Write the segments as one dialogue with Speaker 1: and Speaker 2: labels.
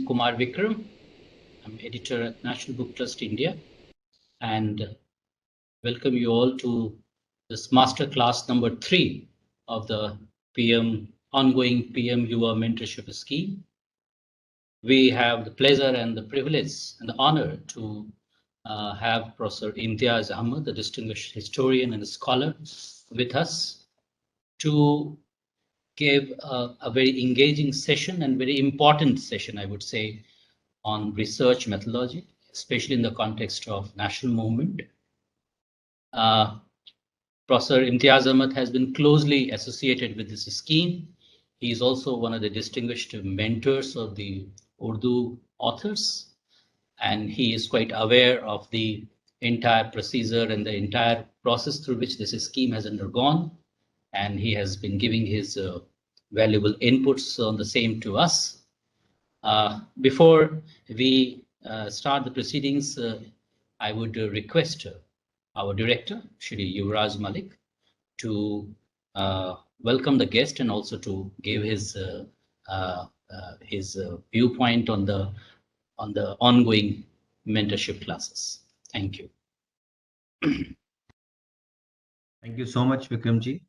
Speaker 1: am Kumar Vikram. I'm editor at National Book Trust India, and welcome you all to this Masterclass number 3 of the ongoing PM YUVA mentorship scheme. We have the pleasure and the privilege and the honor to have Prof.Imtiaz Ahmad, the distinguished historian and scholar, with us to give a very engaging session and very important session, I would say, on research methodology, especially in the context of national movement. Professor Imtiaz Ahmad has been closely associated with this scheme. He is also one of the distinguished mentors of the Urdu authors, and he is quite aware of the entire procedure and the entire process through which this scheme has undergone, and he has been giving his valuable inputs on the same to us. Before we start the proceedings, I would request our director, Shri Yuvraj Malik, to welcome the guest and also to give his viewpoint on the ongoing mentorship classes. Thank you.
Speaker 2: Thank you so much, Vikramji.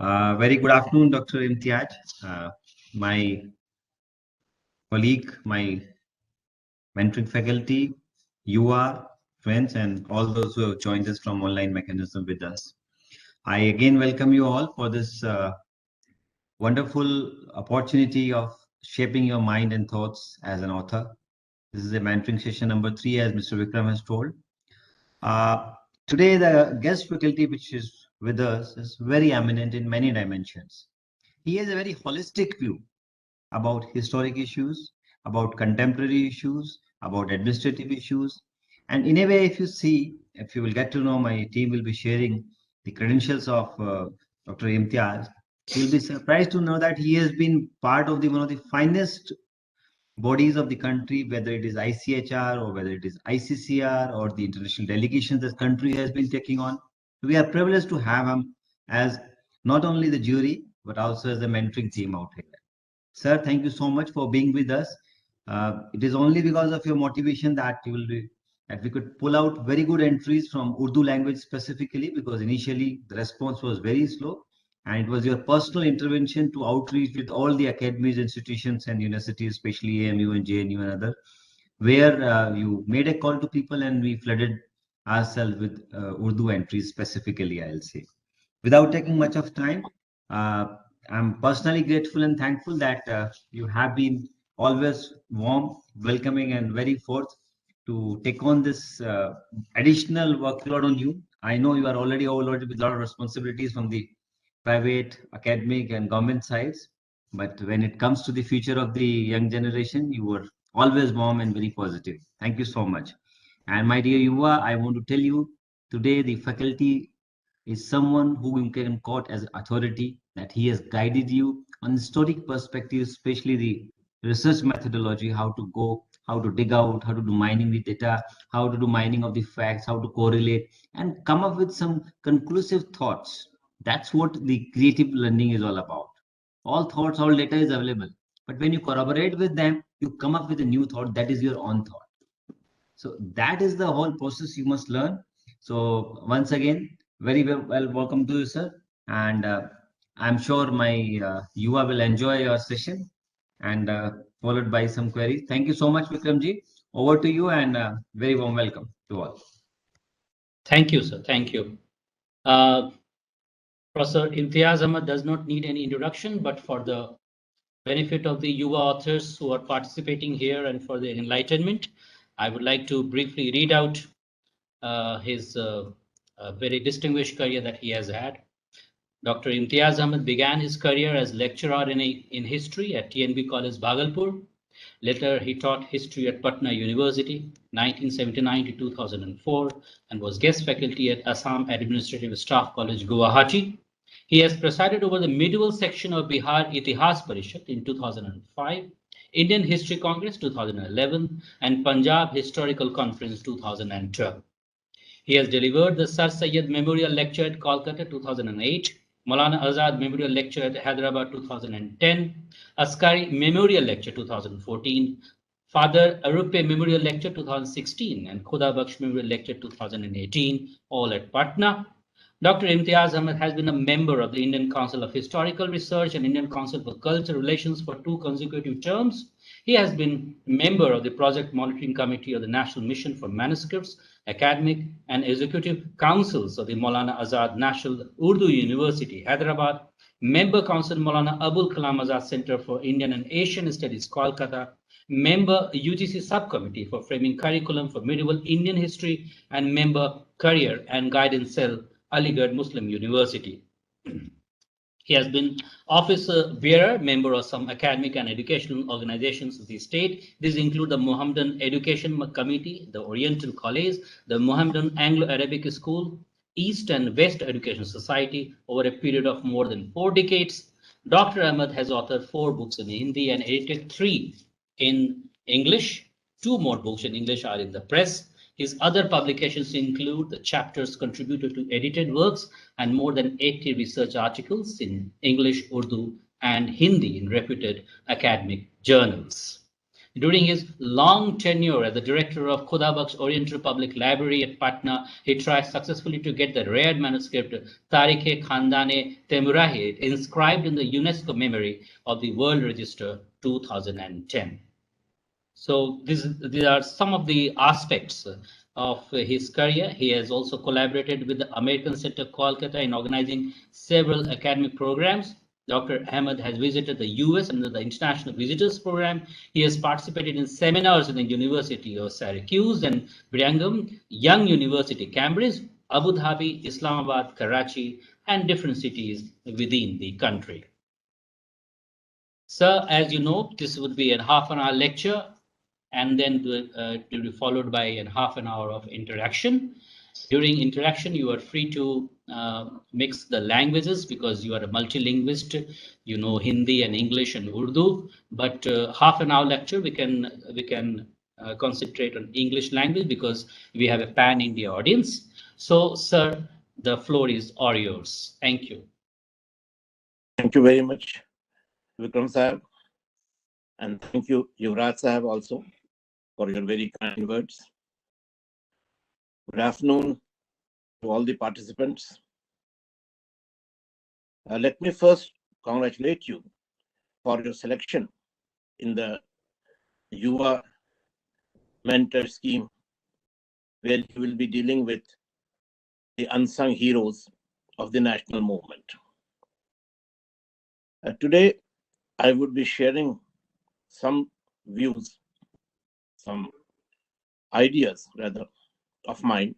Speaker 2: Very good afternoon, Dr. Imtiaz, my colleague, my mentoring faculty, YUVA, friends, and all those who have joined us from online mechanism with us. I again welcome you all for this wonderful opportunity of shaping your mind and thoughts as an author. This is a mentoring session number 3, as Mr. Vikram has told. Today, the guest faculty which is with us is very eminent in many dimensions. He has a very holistic view about historic issues, about contemporary issues, about administrative issues. And in a way, if you will get to know, my team will be sharing the credentials of Dr. Imtiaz. You'll be surprised to know that he has been part of one of the finest bodies of the country, whether it is ICHR or whether it is ICCR or the international delegations this country has been taking on. We are privileged to have him as not only the jury, but also as the mentoring team out here. Sir, thank you so much for being with us. It is only because of your motivation that we could pull out very good entries from Urdu language specifically, because initially the response was very slow. And it was your personal intervention to outreach with all the academies, institutions, and universities, especially AMU and JNU and other, where you made a call to people and we flooded ourselves with Urdu entries specifically, I'll say. Without taking much of time, I'm personally grateful and thankful that you have been always warm, welcoming, and very forth to take on this additional workload on you. I know you are already overloaded with a lot of responsibilities from the private, academic, and government sides. But when it comes to the future of the young generation, you were always warm and very positive. Thank you so much. And my dear Yuva, I want to tell you today the faculty is someone who you can quote as authority, that he has guided you on historic perspective, especially the research methodology, how to go, how to dig out, how to do mining the data, how to do mining of the facts, how to correlate, and come up with some conclusive thoughts. That's what the creative learning is all about. All thoughts, all data is available. But when you corroborate with them, you come up with a new thought that is your own thought. So that is the whole process you must learn. So once again, very well welcome to you, sir. And I'm sure my Yuva will enjoy your session and followed by some queries. Thank you so much, Vikramji. Over to you and very warm welcome to all.
Speaker 1: Thank you, sir. Thank you. Professor Imtiaz Ahmad does not need any introduction, but for the benefit of the YUVA authors who are participating here and for their enlightenment, I would like to briefly read out his very distinguished career that he has had. Dr. Imtiaz Ahmad began his career as lecturer in history at TNB College, Bhagalpur. Later, he taught history at Patna University, 1979 to 2004, and was guest faculty at Assam Administrative Staff College, Guwahati. He has presided over the medieval section of Bihar Itihas Parishad in 2005, Indian History Congress 2011, and Punjab Historical Conference 2012. He has delivered the Sir Syed Memorial Lecture at Kolkata 2008, Maulana Azad Memorial Lecture at Hyderabad 2010, Askari Memorial Lecture 2014, Father Arupe Memorial Lecture 2016 and Khuda Baksh Memorial Lecture 2018, all at Patna. Dr. Imtiaz Ahmad has been a member of the Indian Council of Historical Research and Indian Council for Cultural Relations for 2 consecutive terms. He has been member of the Project Monitoring Committee of the National Mission for Manuscripts, Academic and Executive Councils of the Maulana Azad National Urdu University, Hyderabad, Member Council Maulana Abul Kalam Azad Center for Indian and Asian Studies, Kolkata, member UGC Subcommittee for Framing Curriculum for Medieval Indian History, and member Career and Guidance Cell, Aligarh Muslim University. He has been officer bearer, member of some academic and educational organizations of the state. These include the Mohammedan Education Committee, the Oriental College, the Mohammedan Anglo-Arabic School, East and West Education Society over a period of more than 4 decades. Dr. Ahmad has authored 4 books in Hindi and edited 3 in English. 2 more books in English are in the press. His other publications include the chapters contributed to edited works and more than 80 research articles in English, Urdu, and Hindi in reputed academic journals. During his long tenure as the director of Khuda Baksh Oriental Public Library at Patna, he tried successfully to get the rare manuscript Tarikh-e-Khandane Temurahi inscribed in the UNESCO Memory of the World Register 2010. So these are some of the aspects of his career. He has also collaborated with the American Center Kolkata in organizing several academic programs. Dr. Ahmad has visited the US under the International Visitors Program. He has participated in seminars in the University of Syracuse and Brigham Young University, Cambridge, Abu Dhabi, Islamabad, Karachi, and different cities within the country. Sir, as you know, this would be a half-an-hour lecture, and then it will be followed by a half an hour of interaction. During interaction, you are free to mix the languages because you are a multilingualist. You know Hindi and English and Urdu, but half an hour lecture we can concentrate on English language because we have a pan-India audience. So, sir, the floor is all yours. Thank you.
Speaker 3: Thank you very much, Vikram Sahab, and thank you, Yuvraj Sahab, also for your very kind words. Good afternoon to all the participants. Let me first congratulate you for your selection in the YUVA mentor scheme, where you will be dealing with the unsung heroes of the national movement. Today, I would be sharing some views, some ideas rather, of mine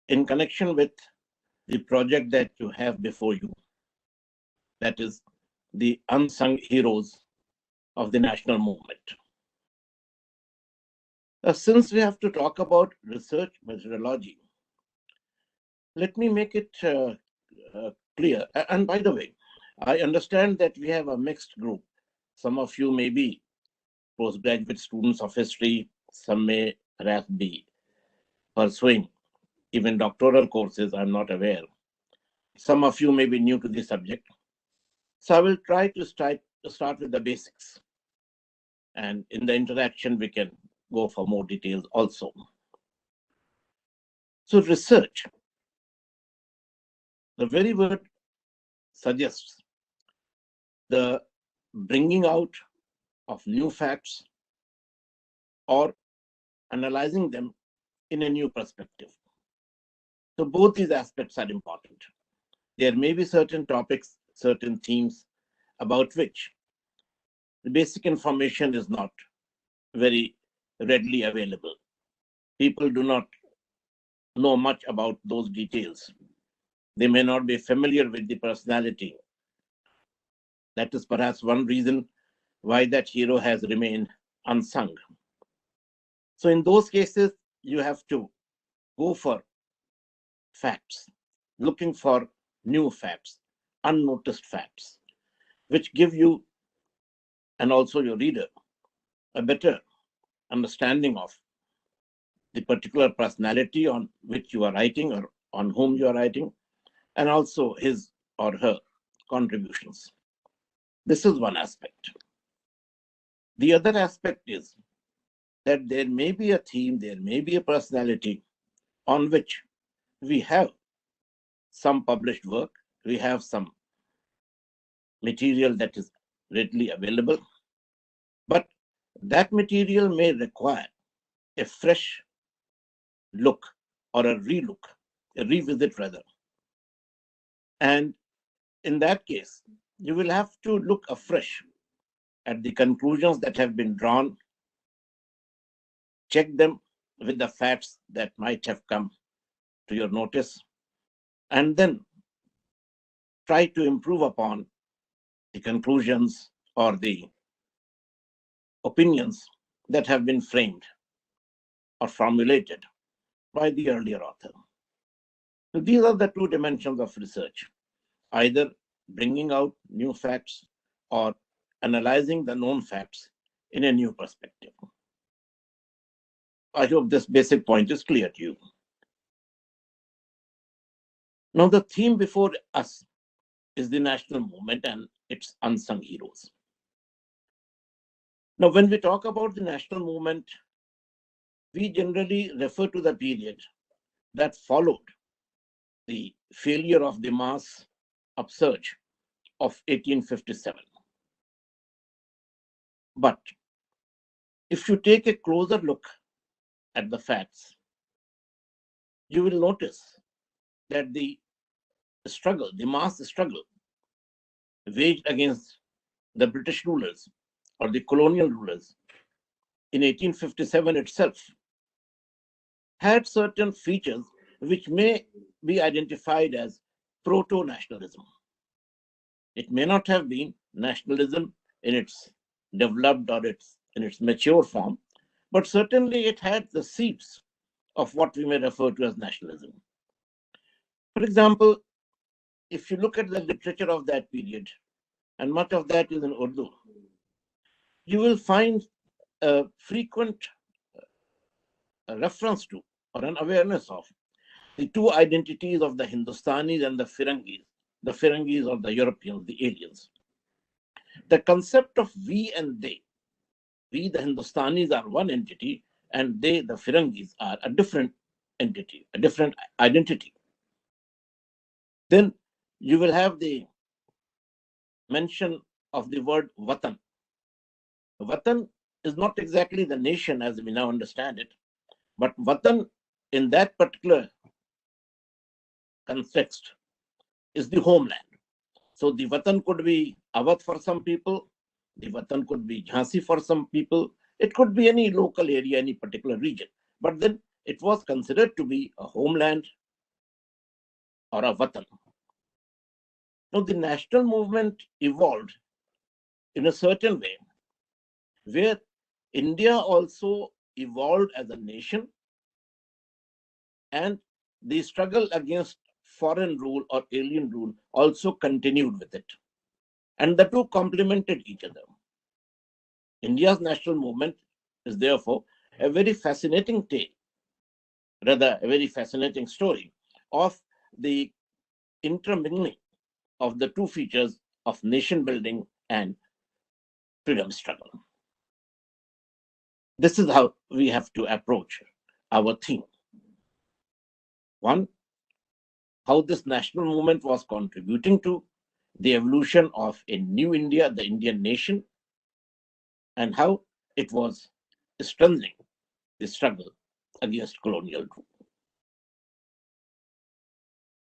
Speaker 3: in connection with the project that you have before you, that is the unsung heroes of the national movement. Since we have to talk about research methodology, let me make it clear. And by the way, I understand that we have a mixed group. Some of you may be postgraduate students of history, some may perhaps be pursuing even doctoral courses, I'm not aware. Some of you may be new to the subject. So I will try to start with the basics. And in the interaction, we can go for more details also. So research, the very word suggests the bringing out of new facts or analyzing them in a new perspective. So both these aspects are important. There may be certain topics, certain themes about which the basic information is not very readily available. People do not know much about those details. They may not be familiar with the personality. That is perhaps one reason why that hero has remained unsung. So in those cases, you have to go for facts, looking for new facts, unnoticed facts, which give you and also your reader a better understanding of the particular personality on which you are writing or on whom you are writing, and also his or her contributions. This is one aspect. The other aspect is that there may be a theme, there may be a personality on which we have some published work, we have some material that is readily available, but that material may require a fresh look or a revisit rather. And in that case, you will have to look afresh at the conclusions that have been drawn, check them with the facts that might have come to your notice, and then try to improve upon the conclusions or the opinions that have been framed or formulated by the earlier author. So these are the two dimensions of research, either bringing out new facts or analyzing the known facts in a new perspective. I hope this basic point is clear to you. Now, the theme before us is the national movement and its unsung heroes. Now, when we talk about the national movement, we generally refer to the period that followed the failure of the mass upsurge of 1857. But if you take a closer look at the facts, you will notice that the struggle, the mass struggle waged against the British rulers or the colonial rulers in 1857 itself had certain features which may be identified as proto-nationalism. It may not have been nationalism in its developed or in its mature form, but certainly it had the seeds of what we may refer to as nationalism. For example, if you look at the literature of that period, and much of that is in Urdu, you will find a frequent reference to or an awareness of the two identities of the Hindustanis and the Firangis or the Europeans, the aliens. The concept of we and they, we the Hindustanis are one entity and they, the Firangis, are a different entity, a different identity. Then you will have the mention of the word Watan. Watan is not exactly the nation as we now understand it, but Watan in that particular context is the homeland. So the Watan could be Awadh for some people, the Watan could be Jhansi for some people, it could be any local area, any particular region. But then it was considered to be a homeland or a Watan. Now the national movement evolved in a certain way where India also evolved as a nation and the struggle against foreign rule or alien rule also continued with it. And the two complemented each other. India's national movement is therefore a very fascinating tale, rather a very fascinating story of the intermingling of the two features of nation building and freedom struggle. This is how we have to approach our theme. One, how this national movement was contributing to the evolution of a new India, the Indian nation, and how it was strengthening the struggle against colonial rule.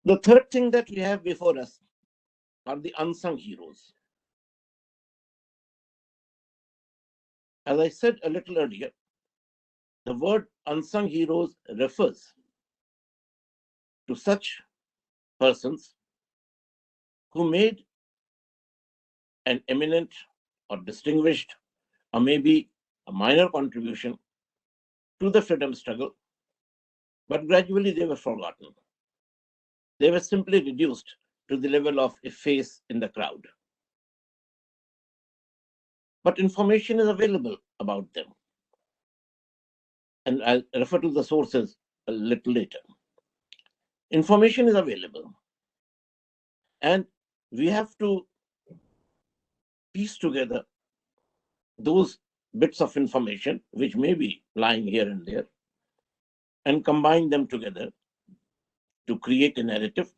Speaker 3: The third thing that we have before us are the unsung heroes. As I said a little earlier, the word unsung heroes refers to such persons who made an eminent or distinguished or maybe a minor contribution to the freedom struggle, but gradually they were forgotten. They were simply reduced to the level of a face in the crowd. But information is available about them. And I'll refer to the sources a little later. Information is available. And we have to piece together those bits of information which may be lying here and there and combine them together to create a narrative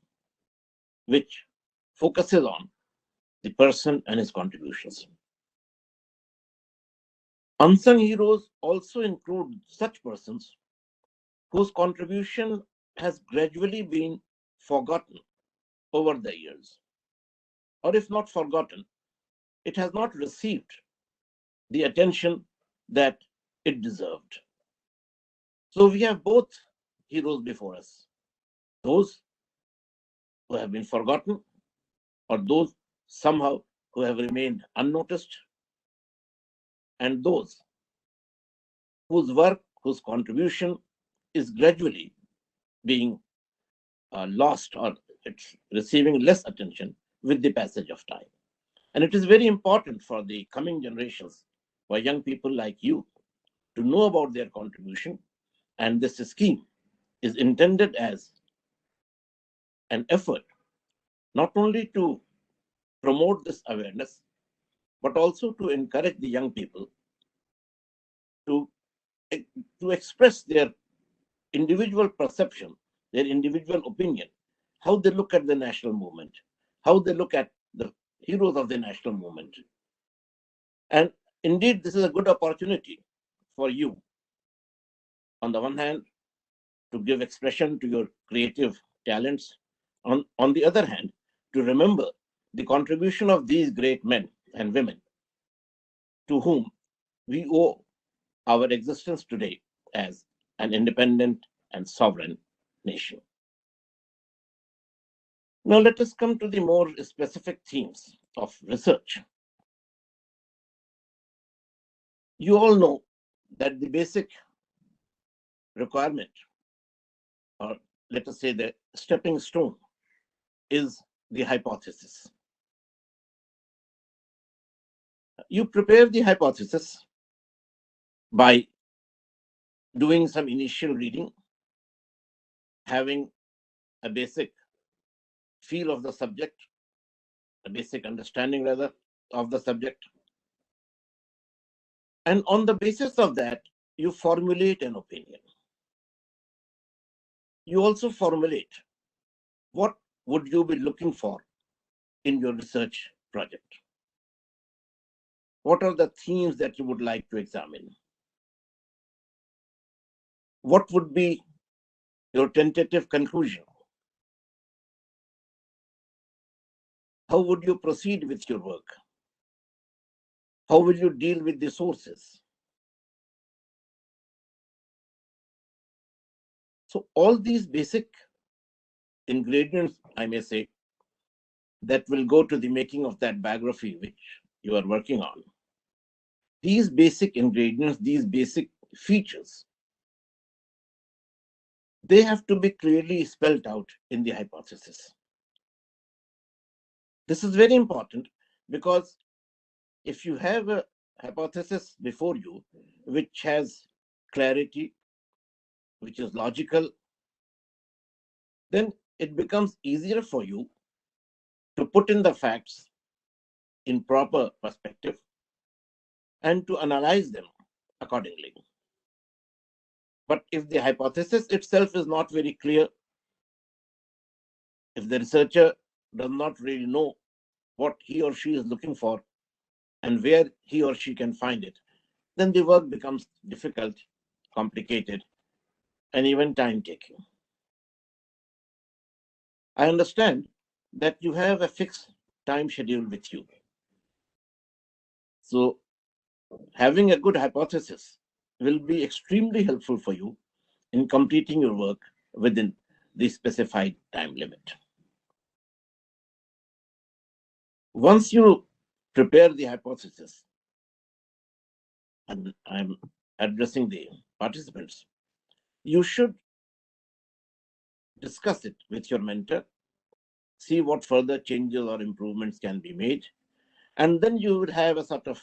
Speaker 3: which focuses on the person and his contributions. Unsung heroes also include such persons whose contribution has gradually been forgotten over the years. Or if not forgotten, it has not received the attention that it deserved. So we have both heroes before us, those who have been forgotten or those somehow who have remained unnoticed, and those whose work, whose contribution is gradually being lost, or it's receiving less attention with the passage of time. And it is very important for the coming generations, for young people like you, to know about their contribution. And this scheme is intended as an effort not only to promote this awareness, but also to encourage the young people to express their individual perception, their individual opinion, how they look at the national movement, how they look at the heroes of the national movement. And indeed, this is a good opportunity for you, on the one hand, to give expression to your creative talents, on the other hand, to remember the contribution of these great men and women to whom we owe our existence today as an independent and sovereign nation. Now let us come to the more specific themes of research. You all know that the basic requirement, or let us say the stepping stone, is the hypothesis. You prepare the hypothesis by doing some initial reading, having a basic feel of the subject, a basic understanding rather of the subject. And on the basis of that, you formulate an opinion. You also formulate what would you be looking for in your research project. What are the themes that you would like to examine? What would be your tentative conclusion? How would you proceed with your work? How will you deal with the sources? So all these basic ingredients, I may say, that will go to the making of that biography which you are working on. These basic ingredients, these basic features, they have to be clearly spelled out in the hypothesis. This is very important because if you have a hypothesis before you which has clarity, which is logical, then it becomes easier for you to put in the facts in proper perspective and to analyze them accordingly. But if the hypothesis itself is not very clear, if the researcher does not really know what he or she is looking for and where he or she can find it, then the work becomes difficult, complicated, and even time-taking. I understand that you have a fixed time schedule with you. So having a good hypothesis will be extremely helpful for you in completing your work within the specified time limit. Once you prepare the hypothesis, and I'm addressing the participants, you should discuss it with your mentor, see what further changes or improvements can be made, and then you would have a sort of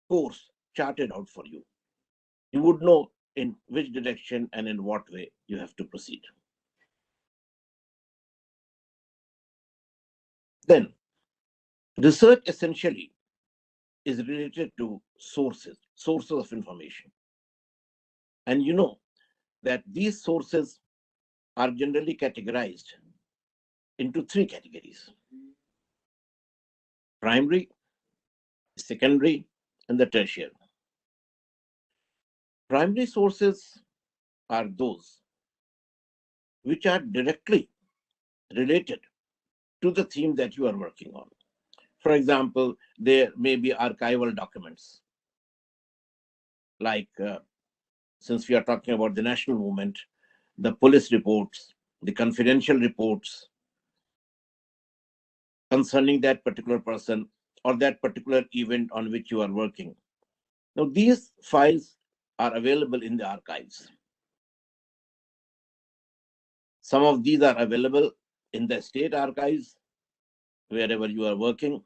Speaker 3: course charted out for you. You would know in which direction and in what way you have to proceed. Then, research essentially is related to sources. sources of information. And you know that these sources are generally categorized into three categories: primary, secondary, and the tertiary. Primary sources are those which are directly related to the theme that you are working on. For example, there may be archival documents, like since we are talking about the national movement, the police reports, the confidential reports concerning that particular person or that particular event on which you are working. Now, these files are available in the archives. Some of these are available in the state archives, wherever you are working.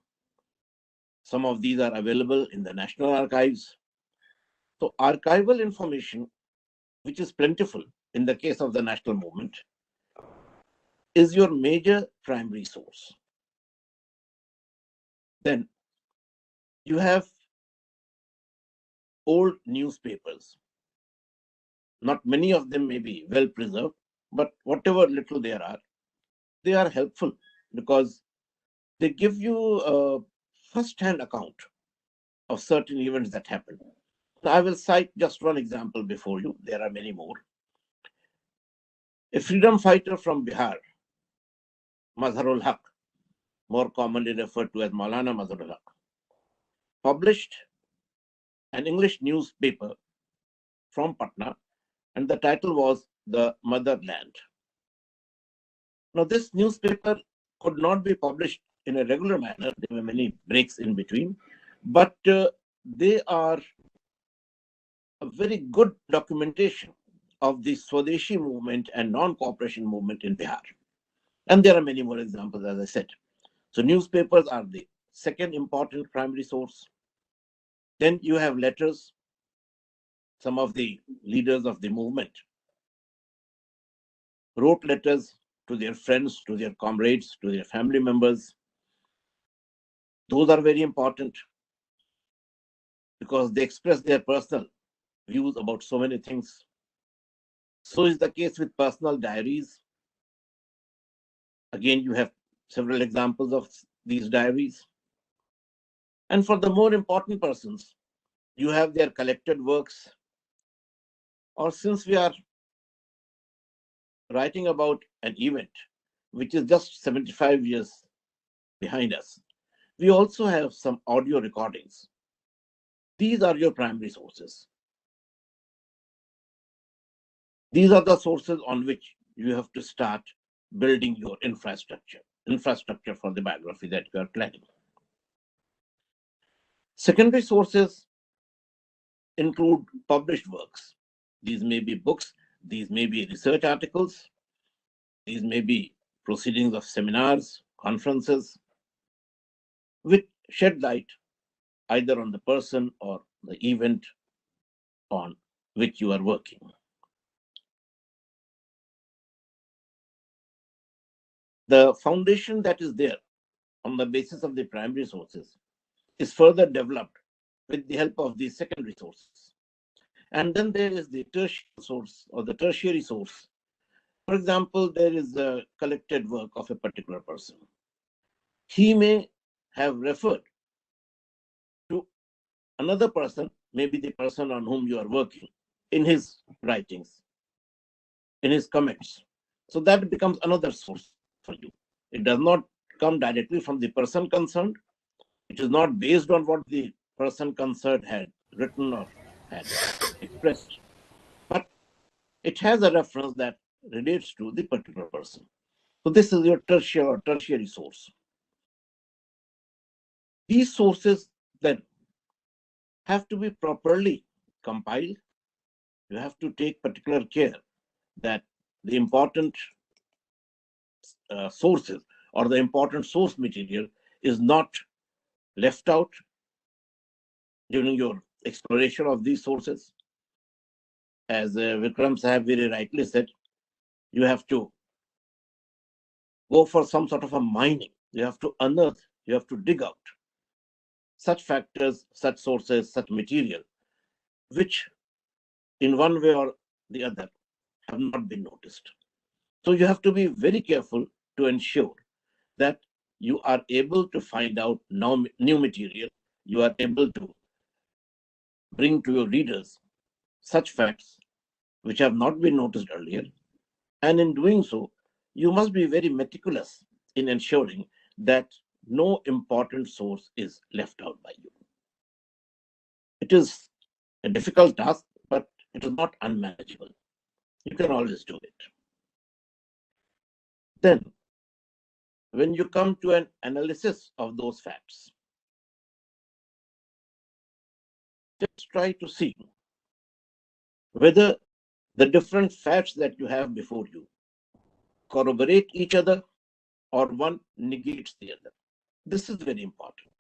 Speaker 3: Some of these are available in the national archives. So archival information, which is plentiful in the case of the national movement, is your major primary source. Then you have old newspapers. Not many of them may be well preserved, but whatever little there are, they are helpful because they give you a first-hand account of certain events that happen. Now, I will cite just one example before you. There are many more. A freedom fighter from Bihar, Mazharul Haq, more commonly referred to as Maulana Mazharul Haq, published an English newspaper from Patna, and the title was The Motherland. Now, this newspaper could not be published in a regular manner. There were many breaks in between, but they are a very good documentation of the Swadeshi movement and non-cooperation movement in Bihar. And there are many more examples, as I said. So newspapers are the second important primary source. Then you have letters. Some of the leaders of the movement wrote letters to their friends, to their comrades, to their family members. Those are very important because they express their personal views about so many things. So is the case with personal diaries. Again, you have several examples of these diaries. And for the more important persons, you have their collected works. Or since we are writing about an event which is just 75 years behind us, we also have some audio recordings. These are your primary sources. These are the sources on which you have to start building your infrastructure for the biography that you are planning. Secondary sources include published works. These may be books, these may be research articles, these may be proceedings of seminars, conferences, which shed light either on the person or the event on which you are working. The foundation that is there on the basis of the primary sources is further developed with the help of the secondary sources. And then there is the tertiary source or the tertiary source. For example, there is a collected work of a particular person. He may have referred to another person, maybe the person on whom you are working, in his writings, in his comments. So that becomes another source for you. It does not come directly from the person concerned. It is not based on what the person concerned had written or had expressed, but it has a reference that relates to the particular person. So this is your tertiary source. These sources then have to be properly compiled. You have to take particular care that the important sources or the important source material is not left out during your exploration of these sources. As Vikram Sahib very rightly said, you have to go for some sort of a mining. You have to unearth, you have to dig out such factors, such sources, such material which in one way or the other have not been noticed. So you have to be very careful to ensure that you are able to find out new material, you are able to bring to your readers such facts which have not been noticed earlier. And in doing so, you must be very meticulous in ensuring that no important source is left out by you. It is a difficult task, but it is not unmanageable. You can always do it. Then, when you come to an analysis of those facts, just try to see whether the different facts that you have before you corroborate each other or one negates the other. This is very important,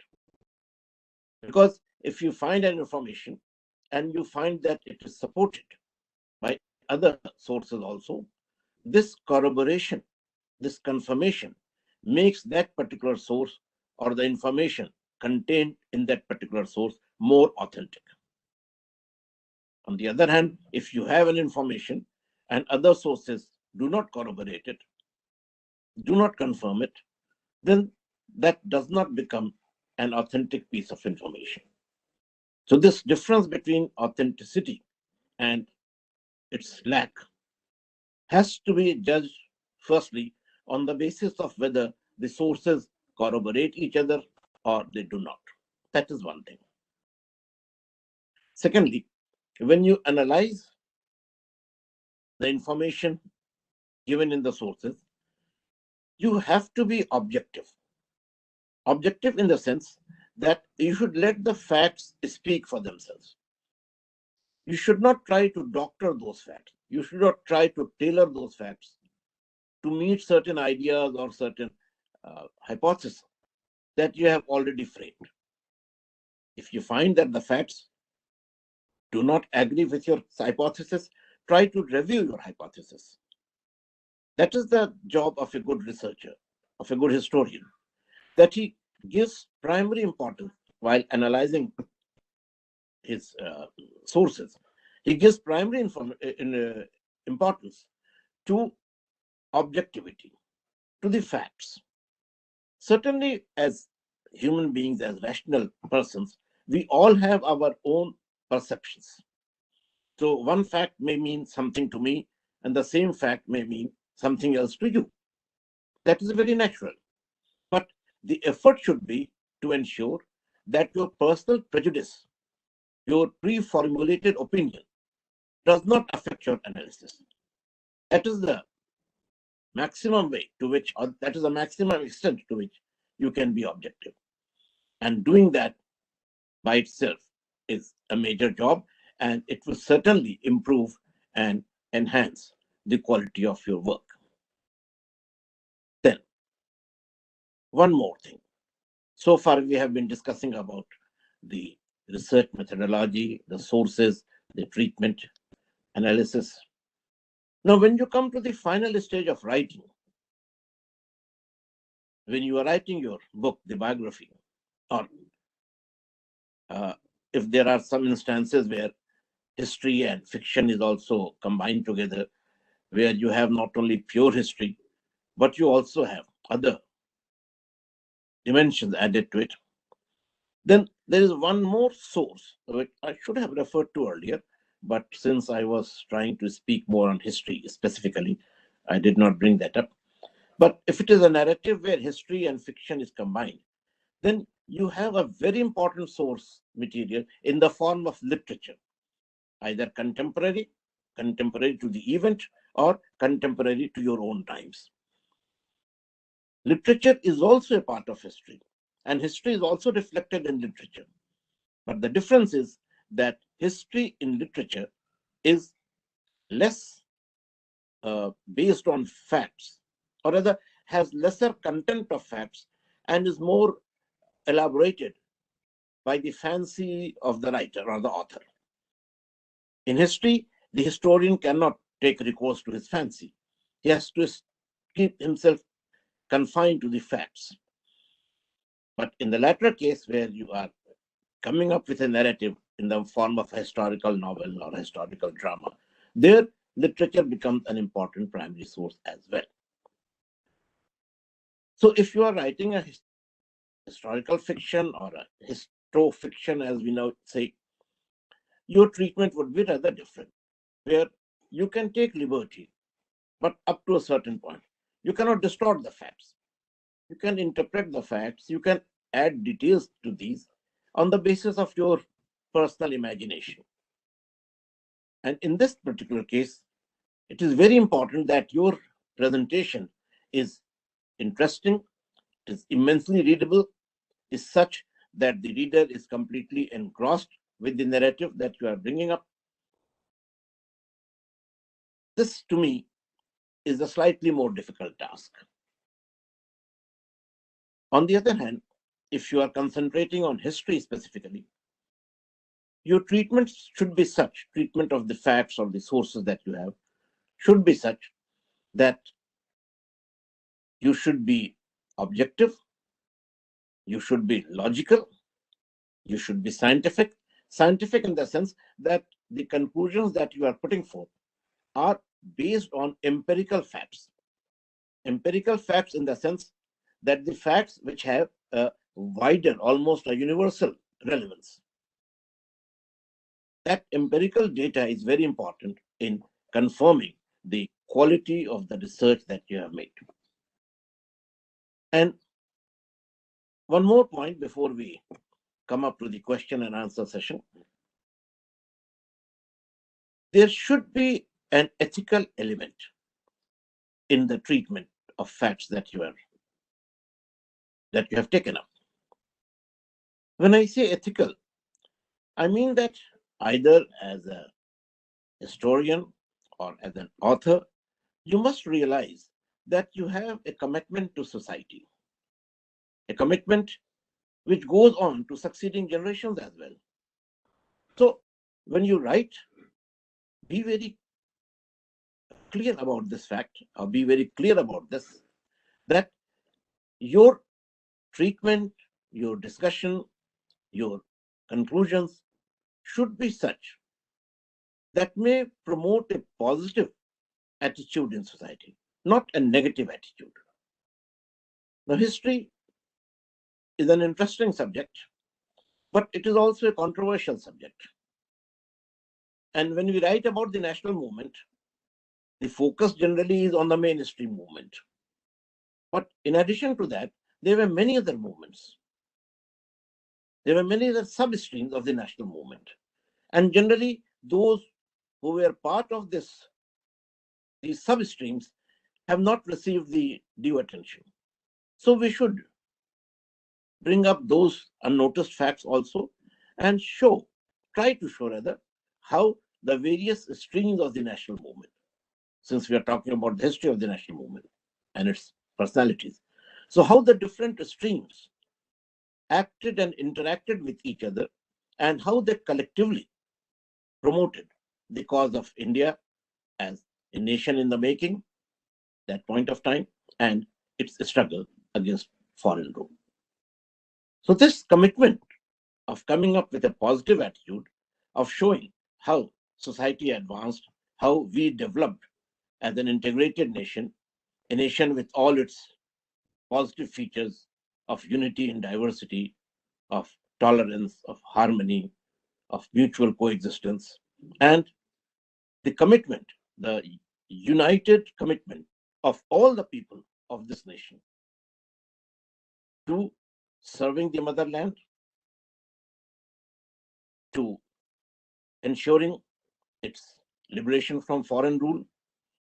Speaker 3: because if you find an information and you find that it is supported by other sources also, this corroboration, this confirmation makes that particular source or the information contained in that particular source more authentic. On the other hand, if you have an information and other sources do not corroborate it, do not confirm it, then that does not become an authentic piece of information. So this difference between authenticity and its lack has to be judged firstly on the basis of whether the sources corroborate each other or they do not. That is one thing. Secondly, when you analyze the information given in the sources, you have to be objective. Objective in the sense that you should let the facts speak for themselves. You should not try to doctor those facts. You should not try to tailor those facts to meet certain ideas or certain hypotheses that you have already framed. If you find that the facts do not agree with your hypothesis, try to review your hypothesis. That is the job of a good researcher, of a good historian, that he gives primary importance while analyzing his sources. He gives primary importance to objectivity, to the facts. Certainly, as human beings, as rational persons, we all have our own perceptions. So one fact may mean something to me, and the same fact may mean something else to you. That is very natural. But the effort should be to ensure that your personal prejudice, your pre-formulated opinion, does not affect your analysis. That is the maximum way to which, or that is the maximum extent to which you can be objective. And doing that by itself is a major job, and it will certainly improve and enhance the quality of your work. Then, one more thing. So far, we have been discussing about the research methodology, the sources, the treatment, analysis. Now, when you come to the final stage of writing, when you are writing your book, the biography, or if there are some instances where history and fiction is also combined together, where you have not only pure history, but you also have other dimensions added to it, then there is one more source which I should have referred to earlier, but since I was trying to speak more on history specifically, I did not bring that up. But if it is a narrative where history and fiction is combined, then you have a very important source material in the form of literature, either contemporary to the event, or contemporary to your own times. Literature is also a part of history, and history is also reflected in literature. But the difference is that history in literature is less based on facts, or rather has lesser content of facts, and is more elaborated by the fancy of the writer or the author. In history, the historian cannot take recourse to his fancy. He has to keep himself confined to the facts. But in the latter case, where you are coming up with a narrative in the form of a historical novel or historical drama, there literature becomes an important primary source as well. So if you are writing a historical fiction or a historo-fiction, as we now say, your treatment would be rather different, where you can take liberty, but up to a certain point. You cannot distort the facts. You can interpret the facts. You can add details to these on the basis of your personal imagination. And in this particular case, it is very important that your presentation is interesting, is immensely readable, is such that the reader is completely engrossed with the narrative that you are bringing up. This, to me, is a slightly more difficult task. On the other hand, if you are concentrating on history specifically, your treatment should be such, treatment of the facts or the sources that you have should be such that you should be objective, you should be logical, you should be scientific. Scientific in the sense that the conclusions that you are putting forth are based on empirical facts. Empirical facts in the sense that the facts which have a wider, almost a universal relevance. That empirical data is very important in confirming the quality of the research that you have made. And one more point before we come up to the question and answer session. There should be an ethical element in the treatment of facts that you have taken up. When I say ethical, I mean that either as a historian or as an author, you must realize that you have a commitment to society, a commitment which goes on to succeeding generations as well. So when you write, be very clear about this fact, or be very clear about this, that your treatment, your discussion, your conclusions should be such that may promote a positive attitude in society, not a negative attitude. Now, history is an interesting subject, but it is also a controversial subject. And when we write about the national movement, the focus generally is on the mainstream movement. But in addition to that, there were many other movements. There were many other sub-streams of the national movement. And generally, those who were part of these sub-streams have not received the due attention. So we should bring up those unnoticed facts also and try to show rather, how the various streams of the national movement, since we are talking about the history of the national movement and its personalities, so how the different streams acted and interacted with each other, and how they collectively promoted the cause of India as a nation in the making, that point of time, and its struggle against foreign rule. So this commitment of coming up with a positive attitude, of showing how society advanced, how we developed as an integrated nation, a nation with all its positive features of unity and diversity, of tolerance, of harmony, of mutual coexistence, and the commitment, the united commitment of all the people of this nation to serving the motherland, to ensuring its liberation from foreign rule,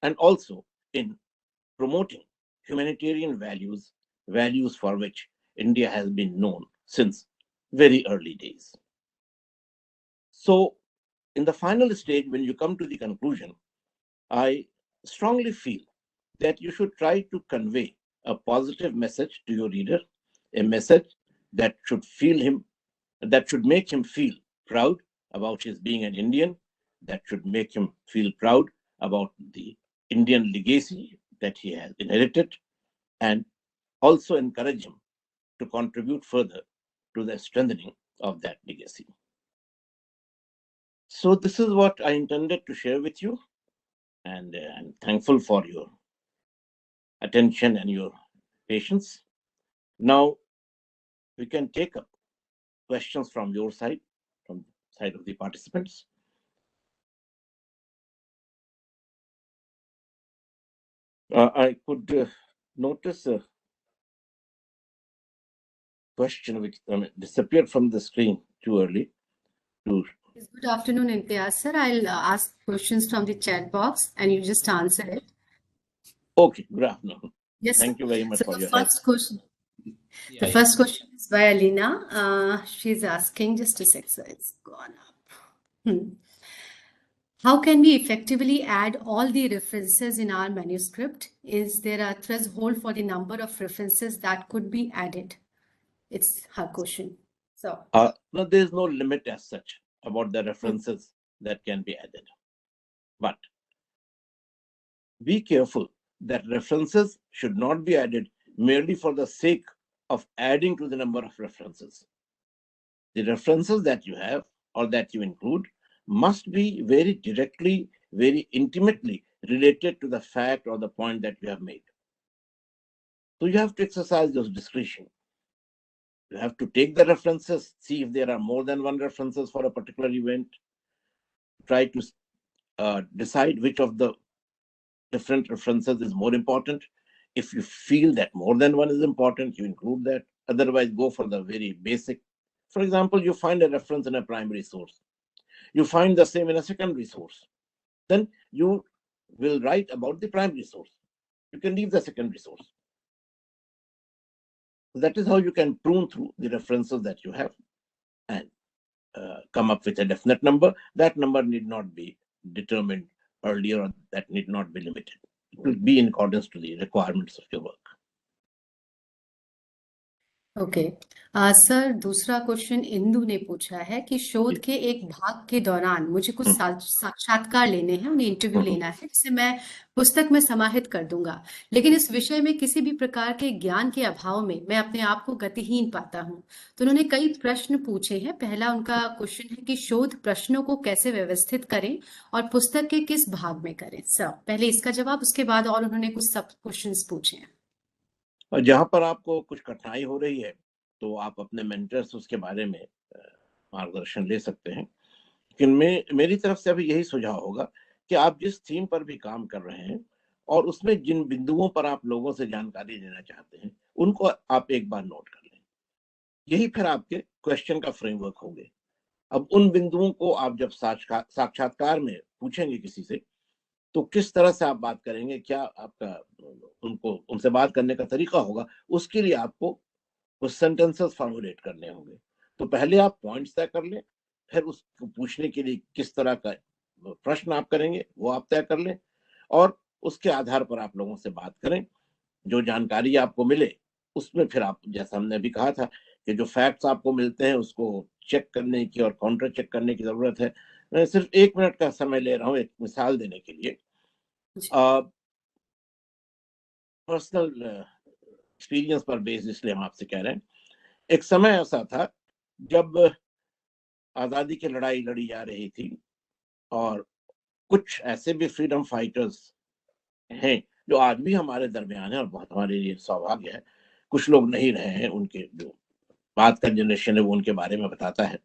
Speaker 3: and also in promoting humanitarian values, values for which India has been known since very early days. So in the final stage, when you come to the conclusion, I strongly feel that you should try to convey a positive message to your reader, a message that should make him feel proud about his being an Indian, that should make him feel proud about the Indian legacy that he has inherited, and also encourage him to contribute further to the strengthening of that legacy. So this is what I intended to share with you, and I'm thankful for your attention and your patience. Now we can take up questions from your side, from the side of the participants. I could notice a question which disappeared from the screen too early.
Speaker 4: Good afternoon, Imtiaz sir. I'll ask questions from the chat box and you just answer it.
Speaker 3: Okay, good afternoon.
Speaker 4: Yes,
Speaker 3: Thank you very much
Speaker 4: so
Speaker 3: for
Speaker 4: the
Speaker 3: your help.
Speaker 4: first question.
Speaker 1: Yeah,
Speaker 4: The first question is by Alina. She's asking, just a sec, sir, it's gone up. How can we effectively add all the references in our manuscript? Is there a threshold for the number of references that could be added? It's her question. So,
Speaker 3: No, there is no limit as such about the references that can be added. But be careful that references should not be added merely for the sake of adding to the number of references. The references that you have or that you include must be very directly, very intimately related to the fact or the point that you have made. So you have to exercise your discretion. You have to take the references, see if there are more than one references for a particular event, try to decide which of the different references is more important. If you feel that more than one is important, you include that. Otherwise, go for the very basic. For example, you find a reference in a primary source. You find the same in a secondary source. Then you will write about the primary source. You can leave the secondary source. That is how you can prune through the references that you have and come up with a definite number. That number need not be determined earlier, or that need not be limited. It will be in accordance to the requirements of your work.
Speaker 4: Okay sir, दूसरा question Indu ने पूछा है कि शोध के एक भाग के दौरान मुझे कुछ साक्षात्कार लेने हैं, उन्हें इंटरव्यू लेना है जिसे मैं पुस्तक में समाहित कर दूंगा, लेकिन इस विषय में किसी भी प्रकार के ज्ञान के अभाव में मैं अपने आप को गतिहीन पाता हूं। तो उन्होंने कई प्रश्न पूछे हैं। पहला उनका क्वेश्चन है कि शोध प्रश्नों को कैसे व्यवस्थित करें और पुस्तक के किस भाग में करें। सर, पहले इसका जवाब, उसके बाद और उन्होंने कुछ सब क्वेश्चंस पूछे हैं।
Speaker 3: और जहां पर आपको कुछ कठिनाई हो रही है तो आप अपने मेंटर से उसके बारे में मार्गदर्शन ले सकते हैं। लेकिन मेरी तरफ से अभी यही सुझाव होगा कि आप जिस थीम पर भी काम कर रहे हैं और उसमें जिन बिंदुओं पर आप लोगों से जानकारी लेना चाहते हैं उनको आप एक बार नोट कर लें। यही फिर आपके क्वेश्चन का फ्रेमवर्क होंगे। अब उन बिंदुओं को आप जब साक्षात्कार में पूछेंगे किसी से, तो किस तरह से आप बात करेंगे, क्या आपका उनसे बात करने का तरीका होगा, उसके लिए आपको कुछ सेंटेंसेस फॉर्मुलेट करने होंगे। तो पहले आप पॉइंट्स तय कर लें, फिर उसको पूछने के लिए किस तरह का प्रश्न आप करेंगे वो आप तय कर लें, और उसके आधार पर आप लोगों से बात करें। जो जानकारी आपको मिले उसमें फिर आप, जैसा हमने अभी कहा था कि जो फैक्ट्स आपको मिलते हैं उसको चेक करने की और काउंटर चेक करने की जरूरत है। मैं सिर्फ 1 मिनट का समय ले रहा हूँ एक मिसाल देने के लिए। पर्सनल एक्सपीरियंस पर बेस्ड इसलिए हम आपसे कह रहे हैं। एक समय ऐसा था जब आजादी की लड़ाई लड़ी जा रही थी और कुछ ऐसे भी फ्रीडम फाइटर्स हैं जो आज भी हमारे दरमियान है और बहुत हमारे लिए सौभाग्य है। कुछ लोग नहीं रहे हैं, उनके जो बात का जनरेशन है वो उनके बारे में बताता है।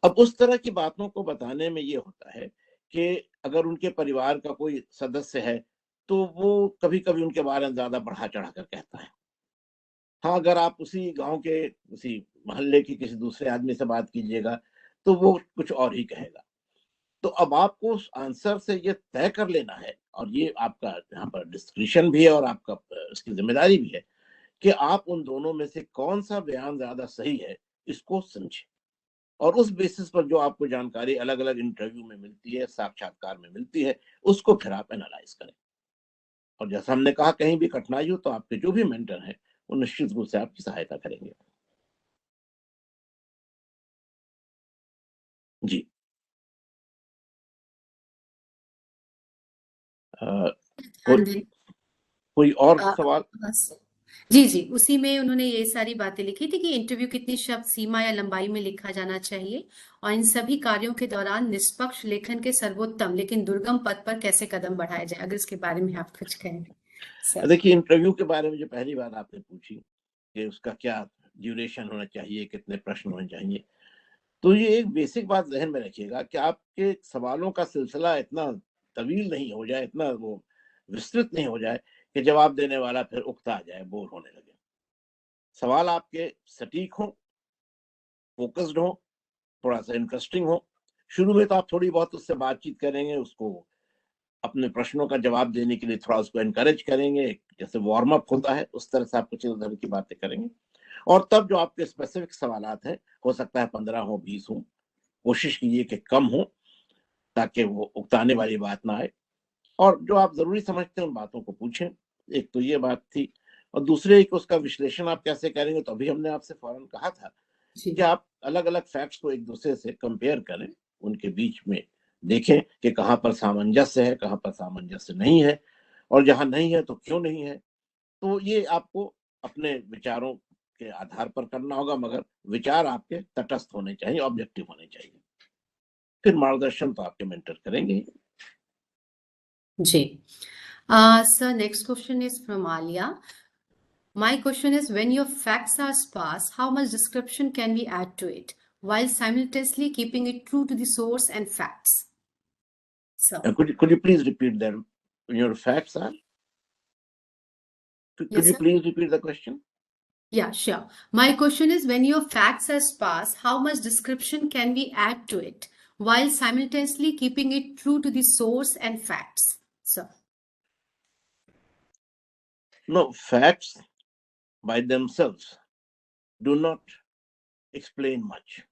Speaker 3: अब उस तरह की बातों को बताने में ये होता है कि अगर उनके परिवार का कोई सदस्य है तो वो कभी कभी उनके बारे में ज्यादा बढ़ा चढ़ा कर कहता है। हाँ, अगर आप उसी गांव के, उसी मोहल्ले के किसी दूसरे आदमी से बात कीजिएगा तो वो कुछ और ही कहेगा। तो अब आपको उस आंसर से ये तय कर लेना है, और ये आपका यहाँ पर डिस्क्रिप्शन भी है और आपका इसकी जिम्मेदारी भी है कि आप उन दोनों में से कौन सा बयान ज्यादा सही है इसको समझें, और उस बेसिस पर जो आपको जानकारी अलग अलग इंटरव्यू में मिलती है, साक्षात्कार में मिलती है, उसको फिर आप एनालाइज करें। और जैसा हमने कहा, कहीं भी कठिनाई हो तो आपके जो भी मेंटर हैं वो निश्चित रूप से आपकी सहायता करेंगे। जी। कोई और सवाल?
Speaker 4: जी, उसी में उन्होंने ये सारी बातें लिखी थी कि इंटरव्यू कितनी शब्द सीमा या लंबाई में लिखा जाना चाहिए और इन सभी कार्यों के दौरान निष्पक्ष लेखन के सर्वोत्तम लेकिन दुर्गम पथ पर कैसे कदम बढ़ाया जाए, अगर इसके बारे में आप कुछ कहें सर।
Speaker 3: देखिए, इंटरव्यू के बारे में जो पहली बात आपने पूछी कि उसका क्या ड्यूरेशन होना चाहिए, कितने प्रश्न होने चाहिए, तो ये एक बेसिक बात जहन में रखिएगा कि आपके सवालों का सिलसिला इतना तवील नहीं हो जाए, इतना वो विस्तृत नहीं हो जाए कि जवाब देने वाला फिर उकता आ जाए, बोर होने लगे। सवाल आपके सटीक हो, फोकस्ड हो, थोड़ा सा इंटरेस्टिंग हो। शुरू में तो आप थोड़ी बहुत उससे बातचीत करेंगे, उसको अपने प्रश्नों का जवाब देने के लिए थोड़ा उसको एनकरेज करेंगे, जैसे वार्म अप होता है उस तरह से आप कुछ इधर की बातें करेंगे। और तब जो आपके स्पेसिफिक सवालात हैं, हो सकता है 15 हो, 20 हो, कोशिश कीजिए कि कम हो ताकि वो उकताने वाली बात ना आए। और जो आप जरूरी समझते हैं उन बातों को पूछें। एक तो ये बात थी। और दूसरे एक उसका विश्लेषण आप कैसे करेंगे, तो अभी हमने आपसे फौरन कहा था
Speaker 4: जी
Speaker 3: कि आप अलग अलग फैक्ट्स को एक दूसरे से कंपेयर करें, उनके बीच में देखें कि कहाँ पर सामंजस्य है, कहाँ पर सामंजस्य नहीं है, और जहां नहीं है तो क्यों नहीं है। तो ये आपको अपने विचारों के आधार पर करना होगा, मगर विचार आपके तटस्थ होने चाहिए, ऑब्जेक्टिव होने चाहिए। फिर मार्गदर्शन तो आपके मेंटर करेंगे ही।
Speaker 4: जी sir, next question is from Alia. My question is, when your facts are sparse, how much description can we add to it while simultaneously keeping it true to the source and facts? So,
Speaker 3: Could you please repeat that? Your facts are? Could
Speaker 4: yes,
Speaker 3: you
Speaker 4: sir.
Speaker 3: please repeat the question?
Speaker 4: Yeah, sure. My question is, when your facts are sparse, how much description can we add to it while simultaneously keeping it true to the source and facts? So,
Speaker 3: No, facts by themselves do not explain much.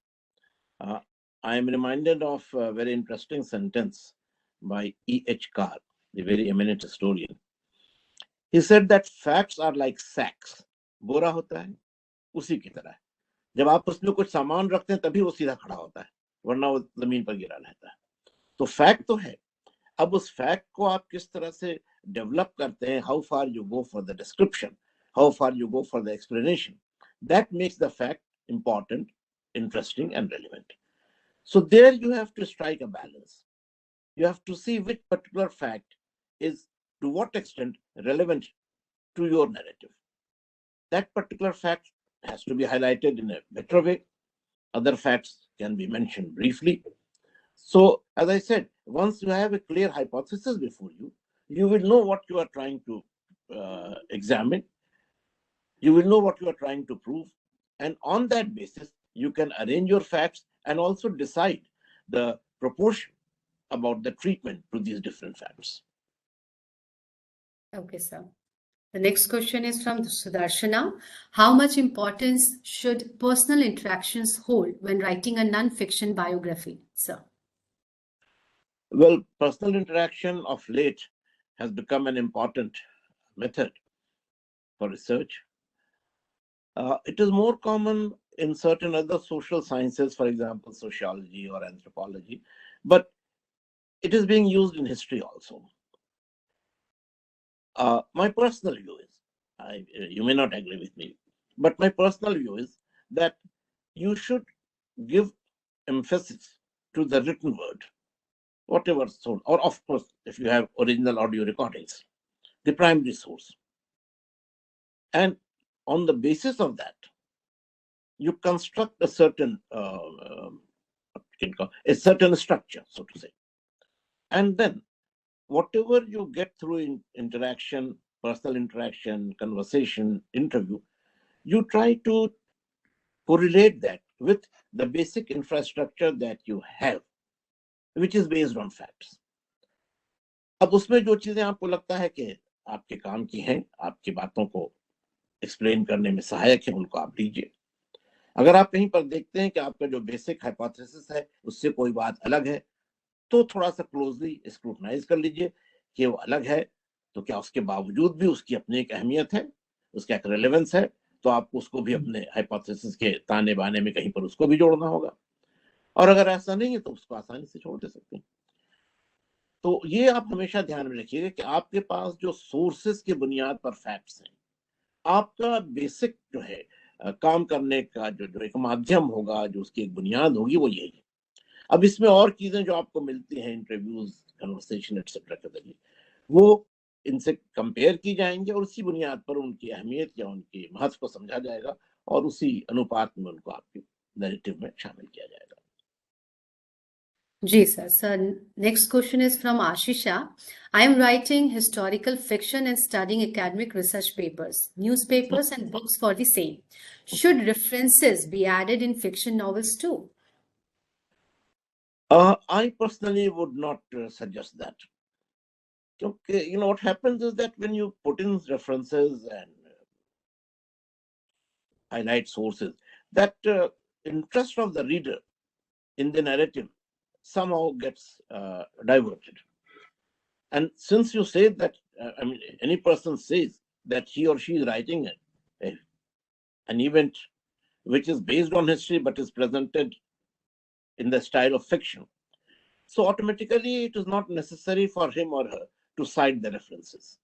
Speaker 3: I am reminded of a very interesting sentence by E.H. Carr, the very eminent historian. He said that facts are like sacks. बोरा होता है, उसी की तरह। जब आप उसमें कुछ सामान रखते हैं तभी वो सीधा खड़ा होता है, वरना वो जमीन पर गिरा रहता है। तो फैक्ट तो है। अब उस फैक्ट को आप किस तरह से डेवलप करते हैं, how far you go for the description, how far you go for the explanation, that makes the fact important, interesting, and relevant. So there you have to strike a balance. You have to see which particular fact is to what extent relevant to your narrative. That particular fact has to be highlighted in a better way. Other facts can be mentioned briefly. So, as I said, once you have a clear hypothesis before you, you will know what you are trying to examine. You will know what you are trying to prove. And on that basis, you can arrange your facts and also decide the proportion about the treatment to these different facts.
Speaker 4: okay, sir. The next question is from Sudarshana. How much importance should personal interactions hold when writing a non-fiction biography, sir?
Speaker 3: Well, personal interaction of late has become an important method for research. It is more common in certain other social sciences, for example, sociology or anthropology, but it is being used in history also. My personal view is, you may not agree with me, but my personal view is that you should give emphasis to the written word, whatever source, or of course, if you have original audio recordings, the primary source. And on the basis of that, you construct a certain structure, so to say. And then whatever you get through in interaction, personal interaction, conversation, interview, you try to correlate that with the basic infrastructure that you have, which is based on facts. अब उसमें जो चीजें आपको लगता है कि आपके काम की हैं, आपकी बातों को एक्सप्लेन करने में सहायक है, उनको आप लीजिए। अगर आप कहीं पर देखते हैं कि आपका जो बेसिक हाइपोथेसिस है उससे कोई बात अलग है, तो थोड़ा सा क्लोजली स्क्रूटनाइज कर लीजिए कि वो अलग है, तो क्या उसके बावजूद भी उसकी अपनी एक अहमियत है, उसका एक रेलेवेंस है, तो आपको उसको भी अपने हाइपोथेसिस के ताने बाने में कहीं पर उसको भी जोड़ना होगा। और अगर ऐसा नहीं है तो उसको आसानी से छोड़ दे सकते हैं। तो ये आप हमेशा ध्यान में रखिएगा कि आपके पास जो सोर्सेस की बुनियाद पर फैक्ट्स हैं, आपका बेसिक जो है काम करने का जो एक माध्यम होगा, जो उसकी एक बुनियाद होगी, वो यही है। अब इसमें और चीजें जो आपको मिलती हैं इंटरव्यूज, कन्वर्सेशन एक्सेट्रा के जरिए, वो इनसे कंपेयर की जाएंगे और उसी बुनियाद पर उनकी अहमियत या उनके महत्व को समझा जाएगा और उसी अनुपात में उनको आपके नैरेटिव में शामिल किया जाएगा।
Speaker 4: जी sir. Sir, next question is from Ashisha. I am writing historical fiction and studying academic research papers, newspapers and books for the same. Should references be added in fiction novels too?
Speaker 3: I personally would not suggest that. Okay, what happens is that when you put in references and highlight sources, that interest of the reader in the narrative somehow gets diverted. And since you say that, any person says that he or she is writing an event which is based on history but is presented in the style of fiction, so automatically it is not necessary for him or her to cite the references.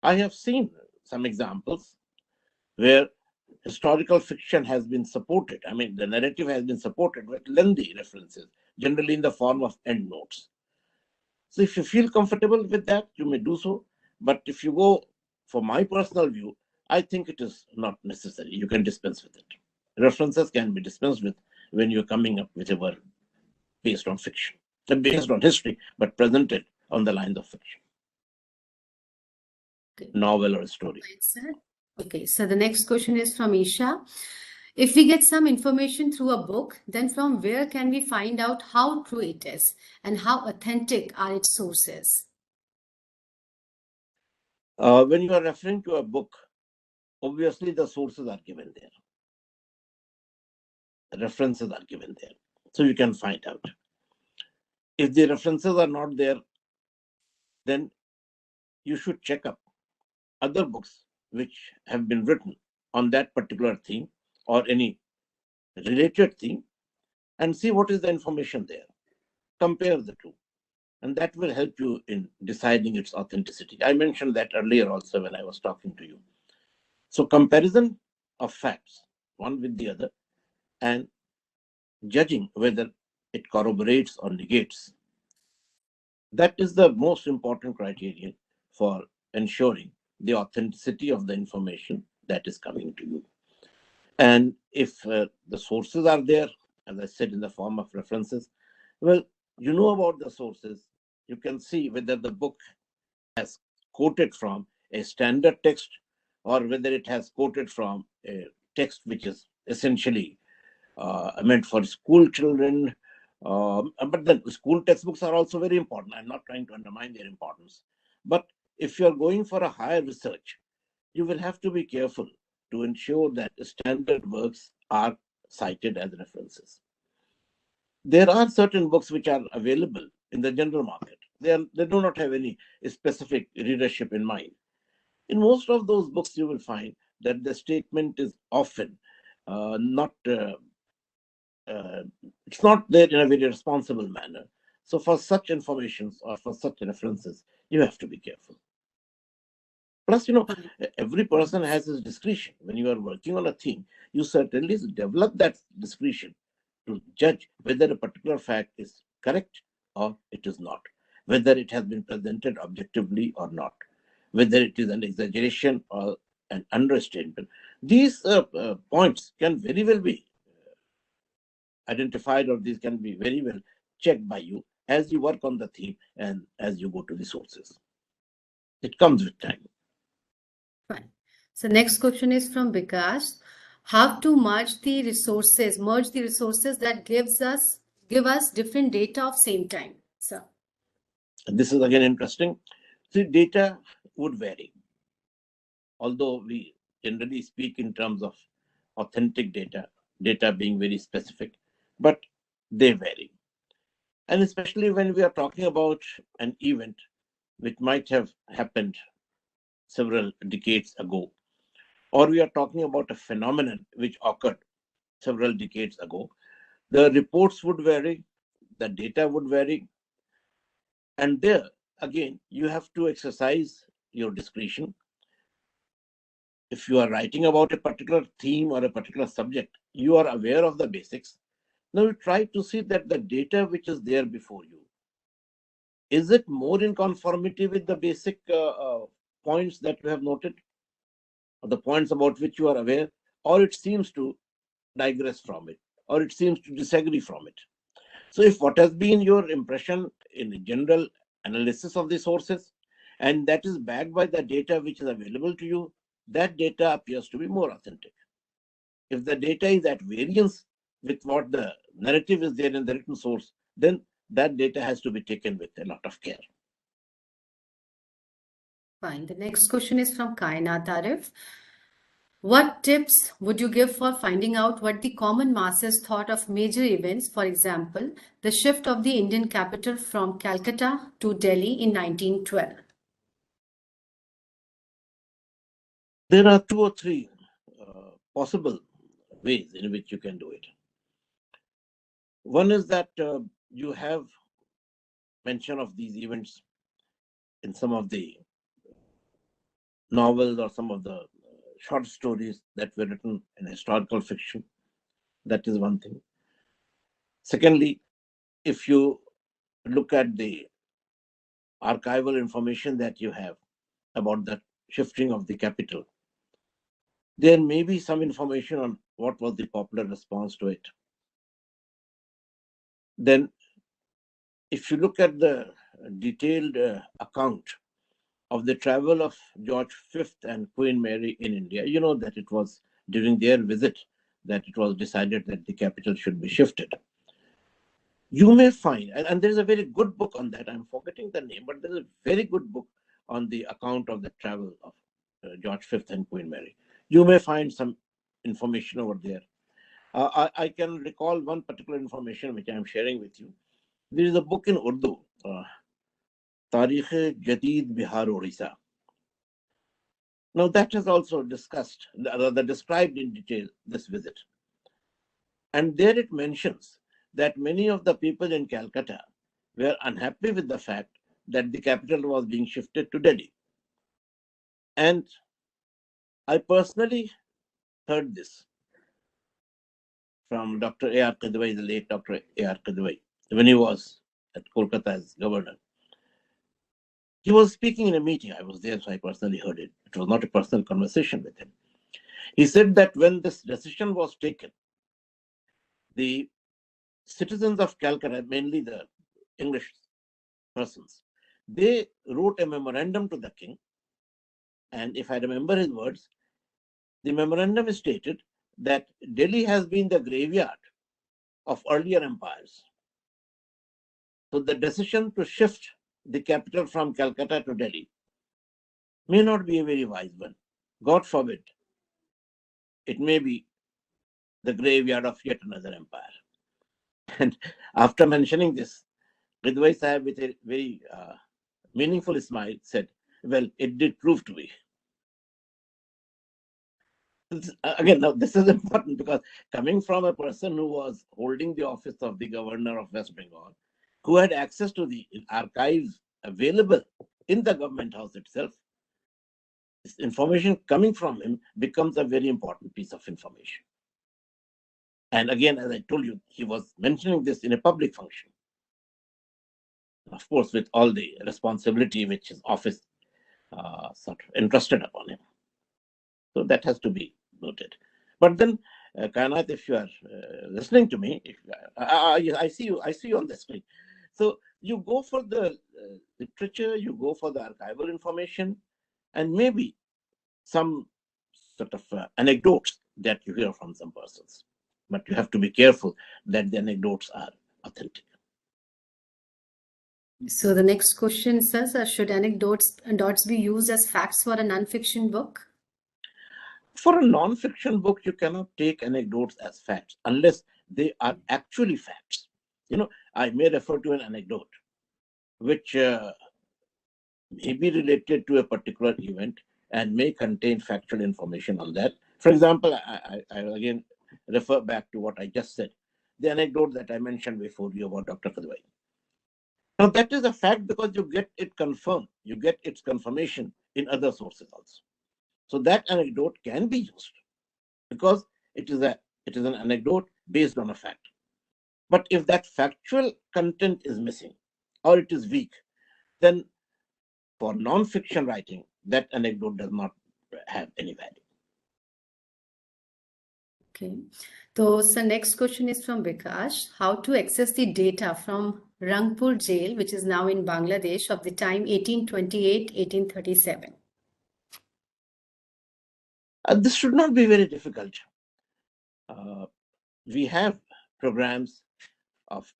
Speaker 3: I have seen some examples where historical fiction has been supported. The narrative has been supported with lengthy references, generally in the form of endnotes. So if you feel comfortable with that, you may do so. But if you go for my personal view, I think it is not necessary. You can dispense with it. References can be dispensed with when you're coming up with a work based on fiction, based on history, but presented on the lines of fiction,
Speaker 4: Okay.
Speaker 3: novel or story.
Speaker 4: Right, sir. Okay, so the next question is from Isha. If we get some information through a book, then from where can we find out how true it is and how authentic are its sources?
Speaker 3: When you are referring to a book, obviously the sources are given there. The references are given there. So you can find out. If the references are not there, then you should check up other books which have been written on that particular theme or any related theme and see what is the information there. Compare the two. And that will help you in deciding its authenticity. I mentioned that earlier also when I was talking to you. So comparison of facts, one with the other, and judging whether it corroborates or negates. That is the most important criterion for ensuring the authenticity of the information that is coming to you. And if the sources are there, as I said, in the form of references, well, you know about the sources. You can see whether the book has quoted from a standard text or whether it has quoted from a text which is essentially meant for school children. But then school textbooks are also very important. I'm not trying to undermine their importance. But if you're going for a higher research, you will have to be careful to ensure that standard works are cited as references. There are certain books which are available in the general market. They do not have any specific readership in mind. In most of those books, you will find that the statement is often it's not there in a very responsible manner. So for such informations or for such references, you have to be careful. Plus, every person has his discretion. When you are working on a theme, you certainly develop that discretion to judge whether a particular fact is correct or it is not, whether it has been presented objectively or not, whether it is an exaggeration or an understatement. These points can very well be identified, or these can be very well checked by you as you work on the theme and as you go to the sources. It comes with time.
Speaker 4: Fine. So next question is from Vikas. How to merge the resources that give us different data of same time. So
Speaker 3: this is again interesting. See, data would vary. Although we generally speak in terms of authentic data being very specific, but they vary. And especially when we are talking about an event which might have happened several decades ago, or we are talking about a phenomenon which occurred several decades ago, the reports would vary, the data would vary, and there again you have to exercise your discretion if you are writing about a particular theme or a particular subject, you are aware of the basics. Now you try to see that the data which is there before you, is it more in conformity with the basic points that you have noted, or the points about which you are aware, or it seems to digress from it, or it seems to disagree from it. So if what has been your impression in the general analysis of the sources, and that is backed by the data which is available to you, that data appears to be more authentic. If the data is at variance with what the narrative is there in the written source, then that data has to be taken with a lot of care.
Speaker 4: Fine. The next question is from Kainat Arif. What tips would you give for finding out what the common masses thought of major events, for example, the shift of the Indian capital from Calcutta to Delhi in 1912?
Speaker 3: There are 2 or 3 possible ways in which you can do it. One is that you have mention of these events in some of the novels or some of the short stories that were written in historical fiction. That is one thing. Secondly, if you look at the archival information that you have about the shifting of the capital, there may be some information on what was the popular response to it. Then, if you look at the detailed account of the travel of George V and Queen Mary in India, you know that it was during their visit that it was decided that the capital should be shifted. You may find, and there's a very good book on that, I'm forgetting the name, but there's a very good book on the account of the travel of George V and Queen Mary. You may find some information over there. I can recall one particular information which I'm sharing with you. There is a book in Urdu, Tarikh Jadid Bihar Odisha. Now that has also discussed, rather described in detail this visit. And there it mentions that many of the people in Calcutta were unhappy with the fact that the capital was being shifted to Delhi. And I personally heard this from Dr. A.R. Kidwai, the late Dr. A.R. Kidwai, when he was at Kolkata as governor. He was speaking in a meeting. I was there, so I personally heard it. It was not a personal conversation with him. He said that when this decision was taken, the citizens of Calcutta, mainly the English persons, they wrote a memorandum to the king. And if I remember his words, the memorandum stated that Delhi has been the graveyard of earlier empires. So the decision to shift the capital from Calcutta to Delhi may not be a very wise one. God forbid, it may be the graveyard of yet another empire. And after mentioning this, Ridwai Sahib, with a very meaningful smile, said, well, it did prove to be. Again, now this is important because coming from a person who was holding the office of the governor of West Bengal, who had access to the archives available in the government house itself, this information coming from him becomes a very important piece of information. And again, as I told you, he was mentioning this in a public function. Of course, with all the responsibility which his office sort of entrusted upon him. So that has to be noted. But then, Kainat, if you are listening to me, I see you on the screen. So you go for the literature, you go for the archival information, and maybe some sort of anecdotes that you hear from some persons. But you have to be careful that the anecdotes are authentic.
Speaker 4: So the next question says, should anecdotes be used as facts for a non-fiction book?
Speaker 3: For a non-fiction book, you cannot take anecdotes as facts unless they are actually facts. You know, I may refer to an anecdote which may be related to a particular event and may contain factual information on that. For example, I again refer back to what I just said, the anecdote that I mentioned before you about Dr. Kadwai. Now that is a fact because you get it confirmed, you get its confirmation in other sources also. So that anecdote can be used because it is an anecdote based on a fact. But if that factual content is missing or it is weak, then for non-fiction writing, that anecdote does not have any value.
Speaker 4: Okay. So next question is from Vikash. How to access the data from Rangpur jail, which is now in Bangladesh, of the time 1828-1837?
Speaker 3: This should not be very difficult. We have programs of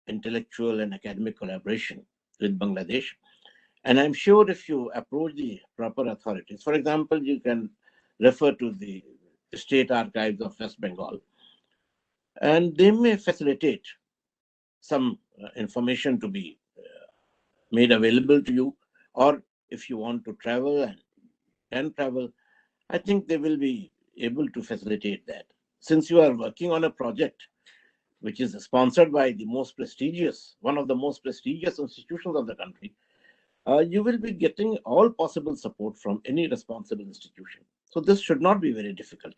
Speaker 3: intellectual and academic collaboration with Bangladesh. And I'm sure if you approach the proper authorities, for example, you can refer to the State Archives of West Bengal, and they may facilitate some information to be made available to you. Or if you want to travel and can travel, I think they will be able to facilitate that. Since you are working on a project which is sponsored by the one of the most prestigious institutions of the country, you will be getting all possible support from any responsible institution. So this should not be very difficult.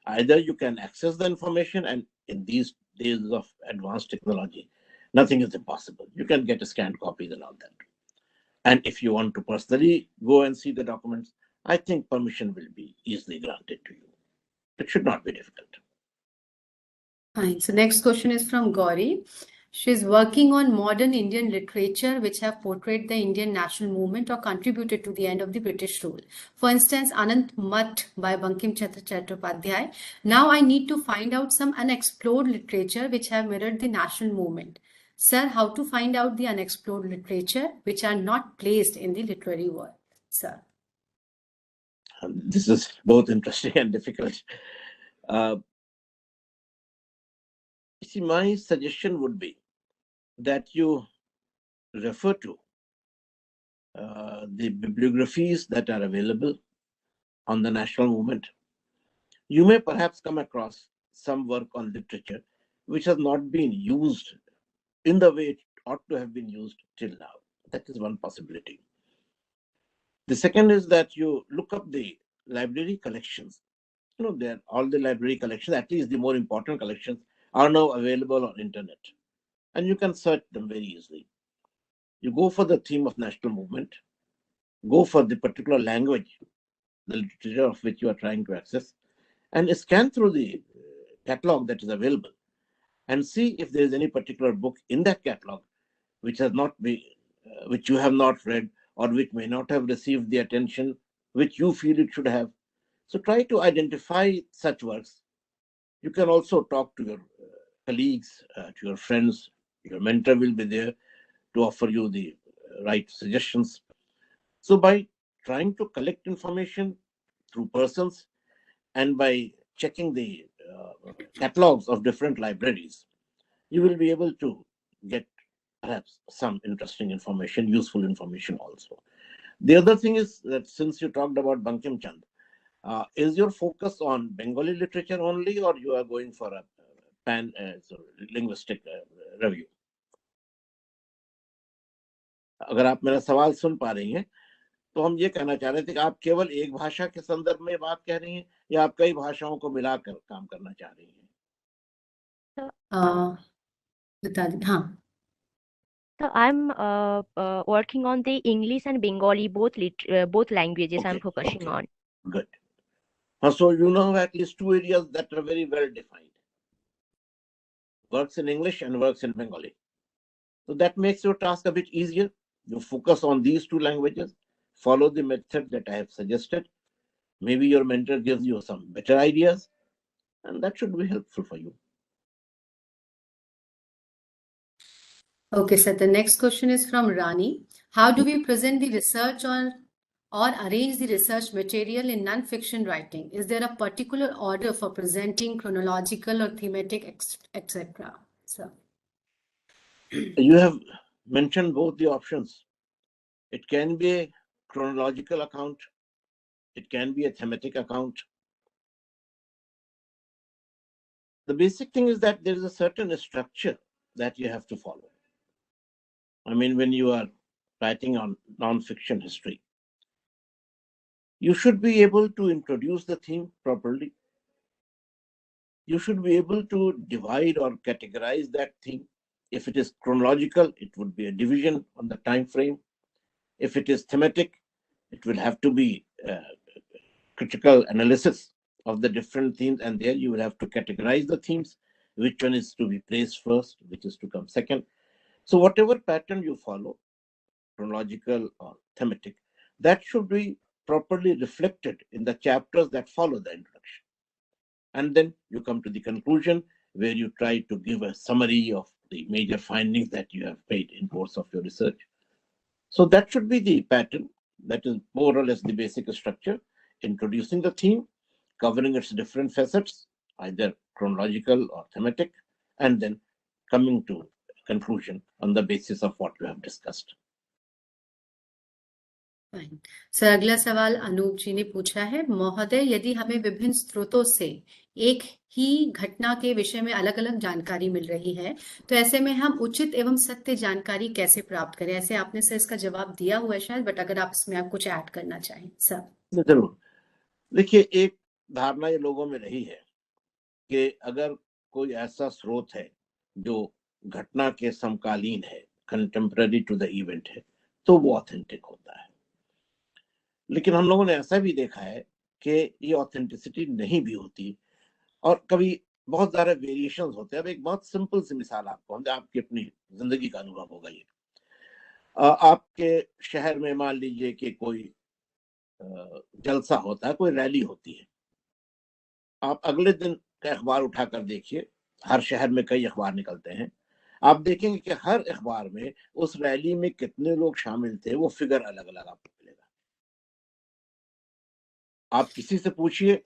Speaker 3: Either you can access the information, and in these days of advanced technology, nothing is impossible. You can get a scanned copies and all that. And if you want to personally go and see the documents, I think permission will be easily granted to you. It should not be difficult.
Speaker 4: Fine. So next question is from Gauri. She's working on modern Indian literature which have portrayed the Indian national movement or contributed to the end of the British rule. For instance, Anant Mat by Bankim Chandra Chattopadhyay. Now I need to find out some unexplored literature which have mirrored the national movement. Sir, how to find out the unexplored literature which are not placed in the literary world? Sir.
Speaker 3: This is both interesting and difficult. See, my suggestion would be that you refer to the bibliographies that are available on the national movement. You may perhaps come across some work on literature which has not been used in the way it ought to have been used till now. That is one possibility. The second is that you look up the library collections. All the library collections, at least the more important collections, are now available on internet. And you can search them very easily. You go for the theme of national movement, go for the particular language, the literature of which you are trying to access, and scan through the catalog that is available and see if there is any particular book in that catalog which which you have not read, or which may not have received the attention which you feel it should have. So try to identify such works. You can also talk to your colleagues, to your friends. Your mentor will be there to offer you the right suggestions. So by trying to collect information through persons and by checking the catalogs of different libraries, you will be able to get perhaps some interesting information, useful information also. The other thing is that since you talked about Bankim Chand, is your focus on Bengali literature only, or you are going for a linguistic review? अगर आप मेरा सवाल सुन पा रही हैं तो हम ये कहना चाह रहे थे कि आप केवल एक भाषा के संदर्भ में बात कह रही हैं या आप कई भाषाओं को मिलाकर काम करना चाह रही हैं?
Speaker 4: बता दें, हाँ.
Speaker 5: So I'm working on the English and Bengali, both languages. I'm focusing on.
Speaker 3: Good. So you know at least two areas that are very well defined. Works in English and works in Bengali. So that makes your task a bit easier. You focus on these two languages, follow the method that I have suggested. Maybe your mentor gives you some better ideas, and that should be helpful for you.
Speaker 4: Okay, sir. The next question is from Rani. How do we present the research or arrange the research material in non-fiction writing? Is there a particular order for presenting, chronological or thematic, etc.? So
Speaker 3: You have mentioned both the options. It can be a chronological account. It can be a thematic account. The basic thing is that there is a certain structure that you have to follow. I mean, when you are writing on non-fiction history, You should be able to introduce the theme properly. You should be able to divide or categorize that theme. If it is chronological, it would be a division on the time frame. If it is thematic, it will have to be critical analysis of the different themes, and there you will have to categorize the themes, which one is to be placed first, which is to come second. So whatever pattern you follow, chronological or thematic, that should be properly reflected in the chapters that follow the introduction. And then you come to the conclusion, where you try to give a summary of the major findings that you have made in course of your research. So that should be the pattern. That is more or less the basic structure: introducing the theme, covering its different facets, either chronological or thematic, and then coming to conclusion on the basis of what we have discussed.
Speaker 4: Fine sir, अगला सवाल अनूप जी ने पूछा है, महोदय, यदि हमें विभिन्न स्रोतों से एक ही घटना के विषय में अलग अलग जानकारी मिल रही है, तो ऐसे में हम उचित एवं सत्य जानकारी कैसे प्राप्त करें? ऐसे आपने सर इसका जवाब दिया हुआ है शायद, बट अगर आप इसमें आप कुछ ऐड करना चाहें सर।
Speaker 3: जरूर। देखिए, एक धारणा ये लोगों में रही है कि अगर कोई ऐसा स्रोत है जो घटना के समकालीन है, कंटेम्पररी टू द इवेंट है, तो वो ऑथेंटिक होता है। लेकिन हम लोगों ने ऐसा भी देखा है कि ये ऑथेंटिसिटी नहीं भी होती, और कभी बहुत सारे वेरिएशंस होते हैं। अब एक बहुत सिंपल सी मिसाल आपको, आपकी अपनी जिंदगी का अनुभव होगा ये। आपके शहर में मान लीजिए कि कोई जलसा होता है, कोई रैली होती है। आप अगले दिन का अखबार उठाकर देखिए, हर शहर में कई अखबार निकलते हैं। आप देखेंगे कि हर अखबार में उस रैली में कितने लोग शामिल थे, वो फिगर अलग अलग आपको मिलेगा। आप किसी से पूछिए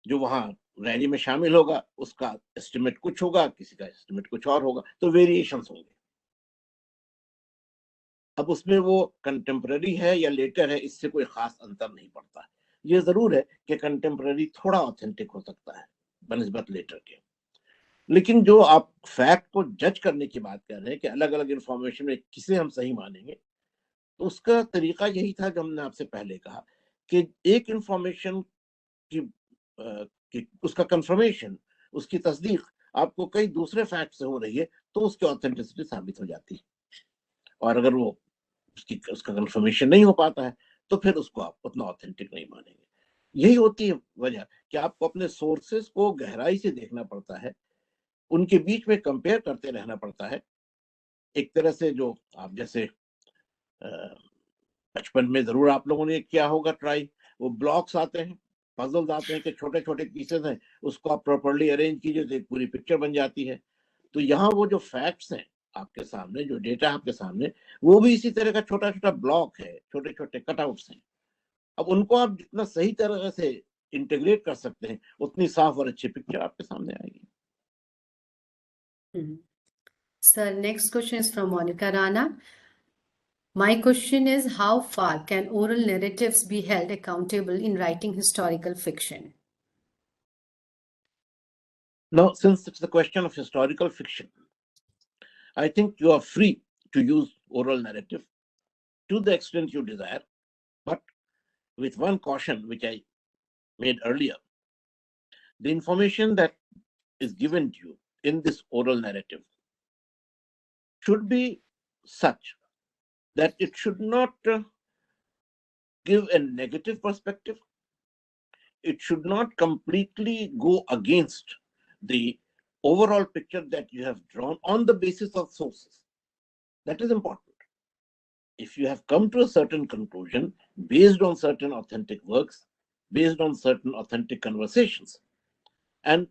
Speaker 3: जो वहां रैली में शामिल होगा, उसका एस्टिमेट कुछ होगा, किसी का एस्टिमेट कुछ और होगा, तो वेरिएशंस होंगे। अब उसमें वो कंटेम्पररी है या लेटर है, इससे कोई खास अंतर नहीं पड़ता। ये जरूर है कि कंटेम्पररी थोड़ा ऑथेंटिक हो सकता है बनिस्बत लेटर के। लेकिन जो आप फैक्ट को जज करने की बात कर रहे हैं कि अलग अलग इंफॉर्मेशन में किसे हम सही मानेंगे, तो उसका तरीका यही था जो हमने आपसे पहले कहा कि एक इंफॉर्मेशन की उसका कंफर्मेशन, उसकी तस्दीक आपको कई दूसरे फैक्ट से हो रही है, तो उसकी ऑथेंटिसिटी साबित हो जाती है। और अगर वो उसका कंफर्मेशन नहीं हो पाता है, तो फिर उसको आप उतना ऑथेंटिक नहीं मानेंगे। यही होती है वजह कि आपको अपने सोर्सेस को गहराई से देखना पड़ता है, उनके बीच में कंपेयर करते रहना पड़ता है। एक तरह से जो आप जैसे बचपन में जरूर आप लोगों ने किया होगा ट्राई, वो ब्लॉक्स आते हैं, पजल्स आते हैं कि छोटे छोटे पीसेस हैं, उसको आप प्रॉपर्ली अरेंज कीजिए तो एक पूरी पिक्चर बन जाती है। तो यहाँ वो जो फैक्ट्स हैं आपके सामने, जो डेटा आपके सामने, वो भी इसी तरह का छोटा छोटा ब्लॉक है, छोटे छोटे कटआउट्स हैं। अब उनको आप जितना सही तरह से इंटीग्रेट कर सकते हैं, उतनी साफ और अच्छी पिक्चर आपके सामने आएगी।
Speaker 4: Sir, next question is from Monica Rana. My question is, how far can oral narratives be held accountable in writing historical fiction?
Speaker 3: Now, since it's the question of historical fiction, I think you are free to use oral narrative to the extent you desire, but with one caution which I made earlier. The information that is given to you in this oral narrative should be such that it should not give a negative perspective. It should not completely go against the overall picture that you have drawn on the basis of sources. That is important. If you have come to a certain conclusion based on certain authentic works, based on certain authentic conversations, and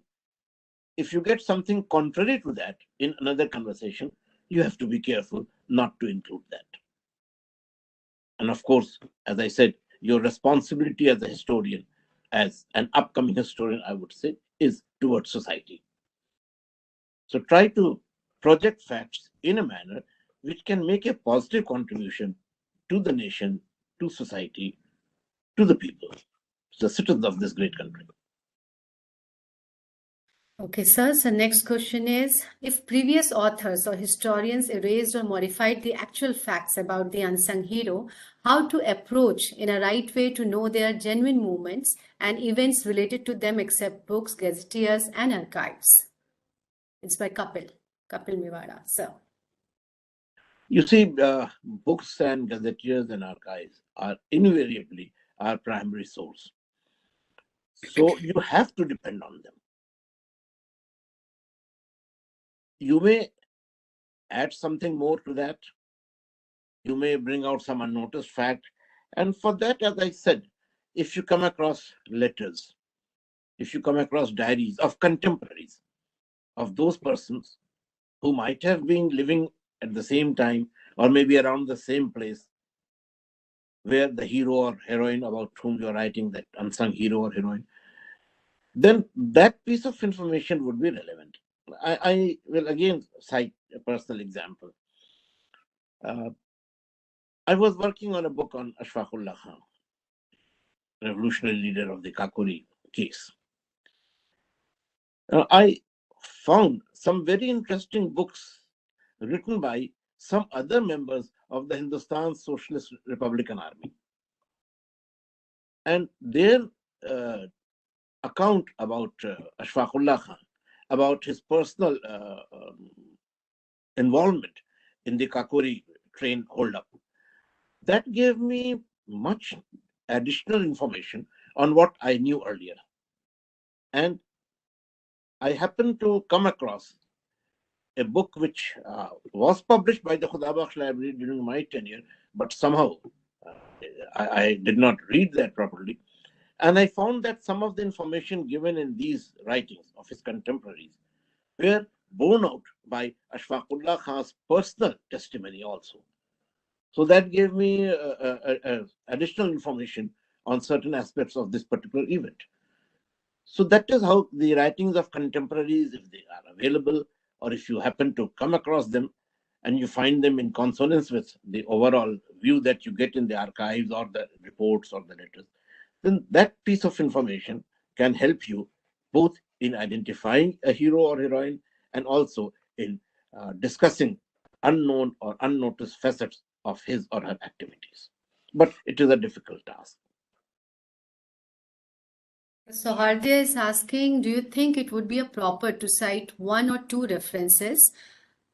Speaker 3: if you get something contrary to that in another conversation, you have to be careful not to include that. And of course, as I said, your responsibility as a historian, as an upcoming historian, I would say, is towards society. So try to project facts in a manner which can make a positive contribution to the nation, to society, to the people, the citizens of this great country.
Speaker 4: Okay, sir. So next question is, if previous authors or historians erased or modified the actual facts about the unsung hero, how to approach in a right way to know their genuine movements and events related to them except books, gazetteers, and archives? It's by Kapil Mewada, sir.
Speaker 3: You see, books and gazetteers and archives are invariably our primary source. So you have to depend on them. You may add something more to that. You may bring out some unnoticed fact. And for that, as I said, if you come across letters, if you come across diaries of contemporaries, of those persons who might have been living at the same time or maybe around the same place where the hero or heroine about whom you're writing, that unsung hero or heroine, then that piece of information would be relevant. I will again cite a personal example. I was working on a book on Ashfaqullah Khan, revolutionary leader of the Kakuri case. I found some very interesting books written by some other members of the Hindustan Socialist Republican Army. And their account about Ashfaqullah Khan, about his personal involvement in the Kakuri train holdup, that gave me much additional information on what I knew earlier. And I happened to come across a book which was published by the Khudabakhsh Library during my tenure, but somehow I did not read that properly. And I found that some of the information given in these writings of his contemporaries were borne out by Ashfaqullah Khan's personal testimony also. So that gave me additional information on certain aspects of this particular event. So that is how the writings of contemporaries, if they are available, or if you happen to come across them and you find them in consonance with the overall view that you get in the archives or the reports or the letters, then that piece of information can help you both in identifying a hero or heroine and also in discussing unknown or unnoticed facets of his or her activities. But it is a difficult task.
Speaker 4: So Hardya is asking, do you think it would be proper to cite one or two references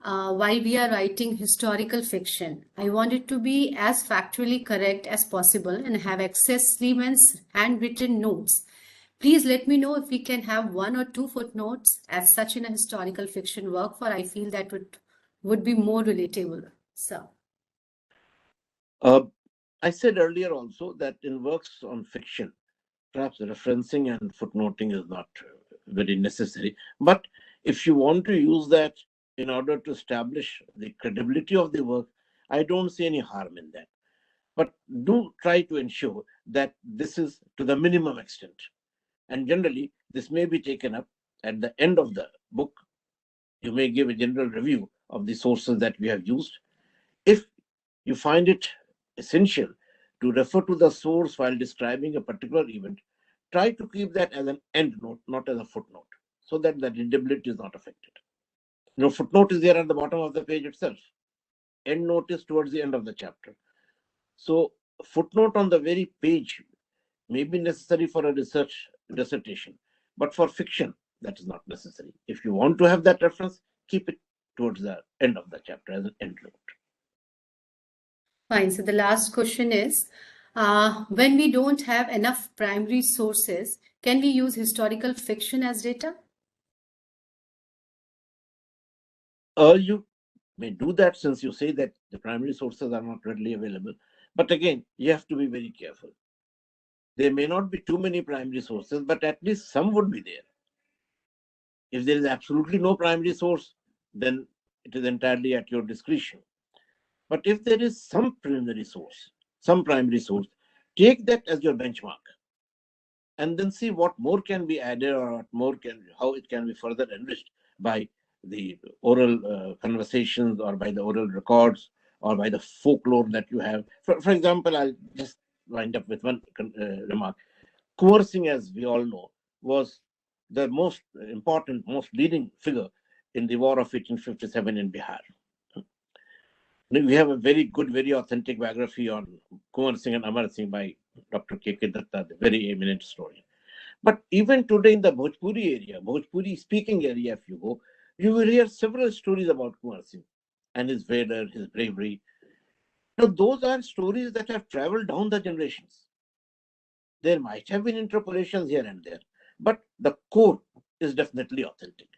Speaker 4: while we are writing historical fiction? I want it to be as factually correct as possible and have access Lehman's handwritten notes. Please let me know if we can have one or two footnotes as such in a historical fiction work, for I feel that would be more relatable. So,
Speaker 3: I said earlier also that in works on fiction, perhaps referencing and footnoting is not very necessary. But if you want to use that in order to establish the credibility of the work, I don't see any harm in that. But do try to ensure that this is to the minimum extent. And generally, this may be taken up at the end of the book. You may give a general review of the sources that we have used. If you find it essential to refer to the source while describing a particular event, try to keep that as an end note, not as a footnote, so that the readability is not affected. Footnote is there at the bottom of the page itself. End note is towards the end of the chapter. So footnote on the very page may be necessary for a research dissertation, but for fiction, that is not necessary. If you want to have that reference, keep it towards the end of the chapter as an end note.
Speaker 4: fine. So the last question is, when we don't have enough primary sources, can we use historical fiction as data?
Speaker 3: You may do that, since you say that the primary sources are not readily available. But again, you have to be very careful. There may not be too many primary sources, but at least some would be there. If there is absolutely no primary source, then it is entirely at your discretion. But if there is some primary source, take that as your benchmark, and then see what more can be added or how it can be further enriched by the oral conversations or by the oral records or by the folklore that you have. For example, I'll just wind up with one remark. Coercing, as we all know, was the most important, most leading figure in the war of 1857 in Bihar. We have a very good, very authentic biography on Kunwar Singh and Amar Singh by Dr. K.K. Datta, the very eminent historian. But even today in the Bhojpuri area, Bhojpuri speaking area, if you go, you will hear several stories about Kunwar Singh and his valor, his bravery. Now, those are stories that have traveled down the generations. There might have been interpolations here and there, but the core is definitely authentic.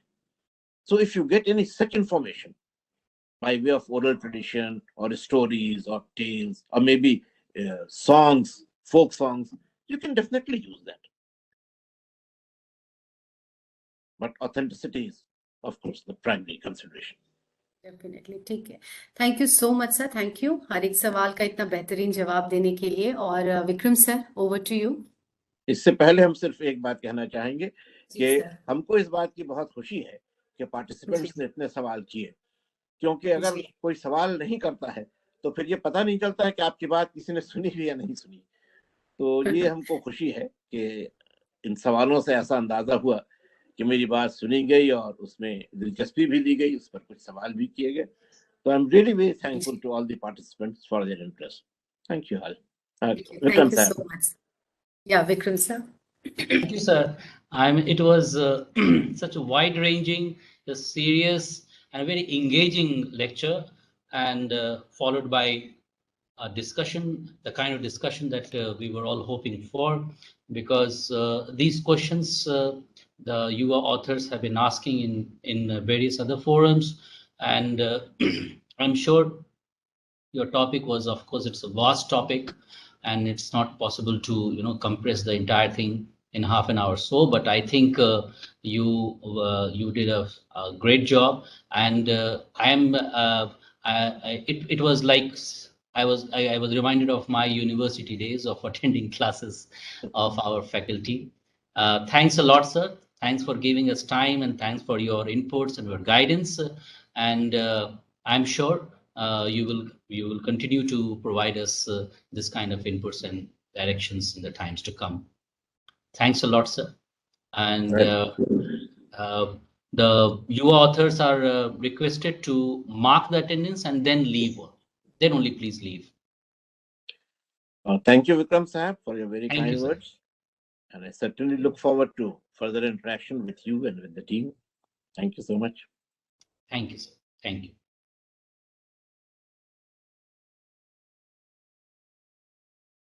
Speaker 3: So if you get any such information by way of oral tradition or stories or tales or maybe songs, folk songs, you can definitely use that. But authenticity is, of course, the primary consideration.
Speaker 4: Definitely ठीक है. Thank you so much sir. Thank you हर एक सवाल का इतना बेहतरीन जवाब देने के लिए. और Vikram sir, over to you.
Speaker 3: इससे पहले हम सिर्फ एक बात कहना चाहेंगे
Speaker 4: जी
Speaker 3: कि
Speaker 4: सर.
Speaker 3: हमको इस बात की बहुत खुशी है कि पार्टिसिपेंट्स ने इतने सवाल किए, क्योंकि अगर
Speaker 4: जी.
Speaker 3: कोई सवाल नहीं करता है तो फिर ये पता नहीं चलता है कि आपकी बात किसी ने सुनी भी या नहीं सुनी. तो ये हमको खुशी है कि इन सवालों से ऐसा अंदाजा हुआ कि मेरी बात सुनी गई और उसमें दिलचस्पी भी ली गई, उस पर कुछ सवाल भी किए गए. तो I am really very thankful to all the participants for their interest. Thank you all. Vikram
Speaker 4: thank you
Speaker 3: साहब.
Speaker 4: So much. या Vikram sir.
Speaker 1: Thank you, sir. It was such a wide-ranging, a serious, and a very engaging lecture, and followed by a discussion, the kind of discussion that we were all hoping for, because these questions the YUVA authors have been asking in various other forums, and I'm sure your topic was, of course, it's a vast topic, and it's not possible to compress the entire thing in half an hour or so. But I think you did a great job, and it was like I was reminded of my university days of attending classes of our faculty. Thanks a lot, sir. Thanks for giving us time, and thanks for your inputs and your guidance. And I'm sure you will continue to provide us this kind of inputs and directions in the times to come. Thanks a lot, sir. And the YUVA authors are requested to mark the attendance and then leave. Then only please leave.
Speaker 3: Thank you, Vikram Sahab, for your very
Speaker 1: Thank you,
Speaker 3: kind
Speaker 1: sir.
Speaker 3: words. And I certainly look forward to further interaction with you and with the team. Thank you so much.
Speaker 1: Thank you, sir. Thank you.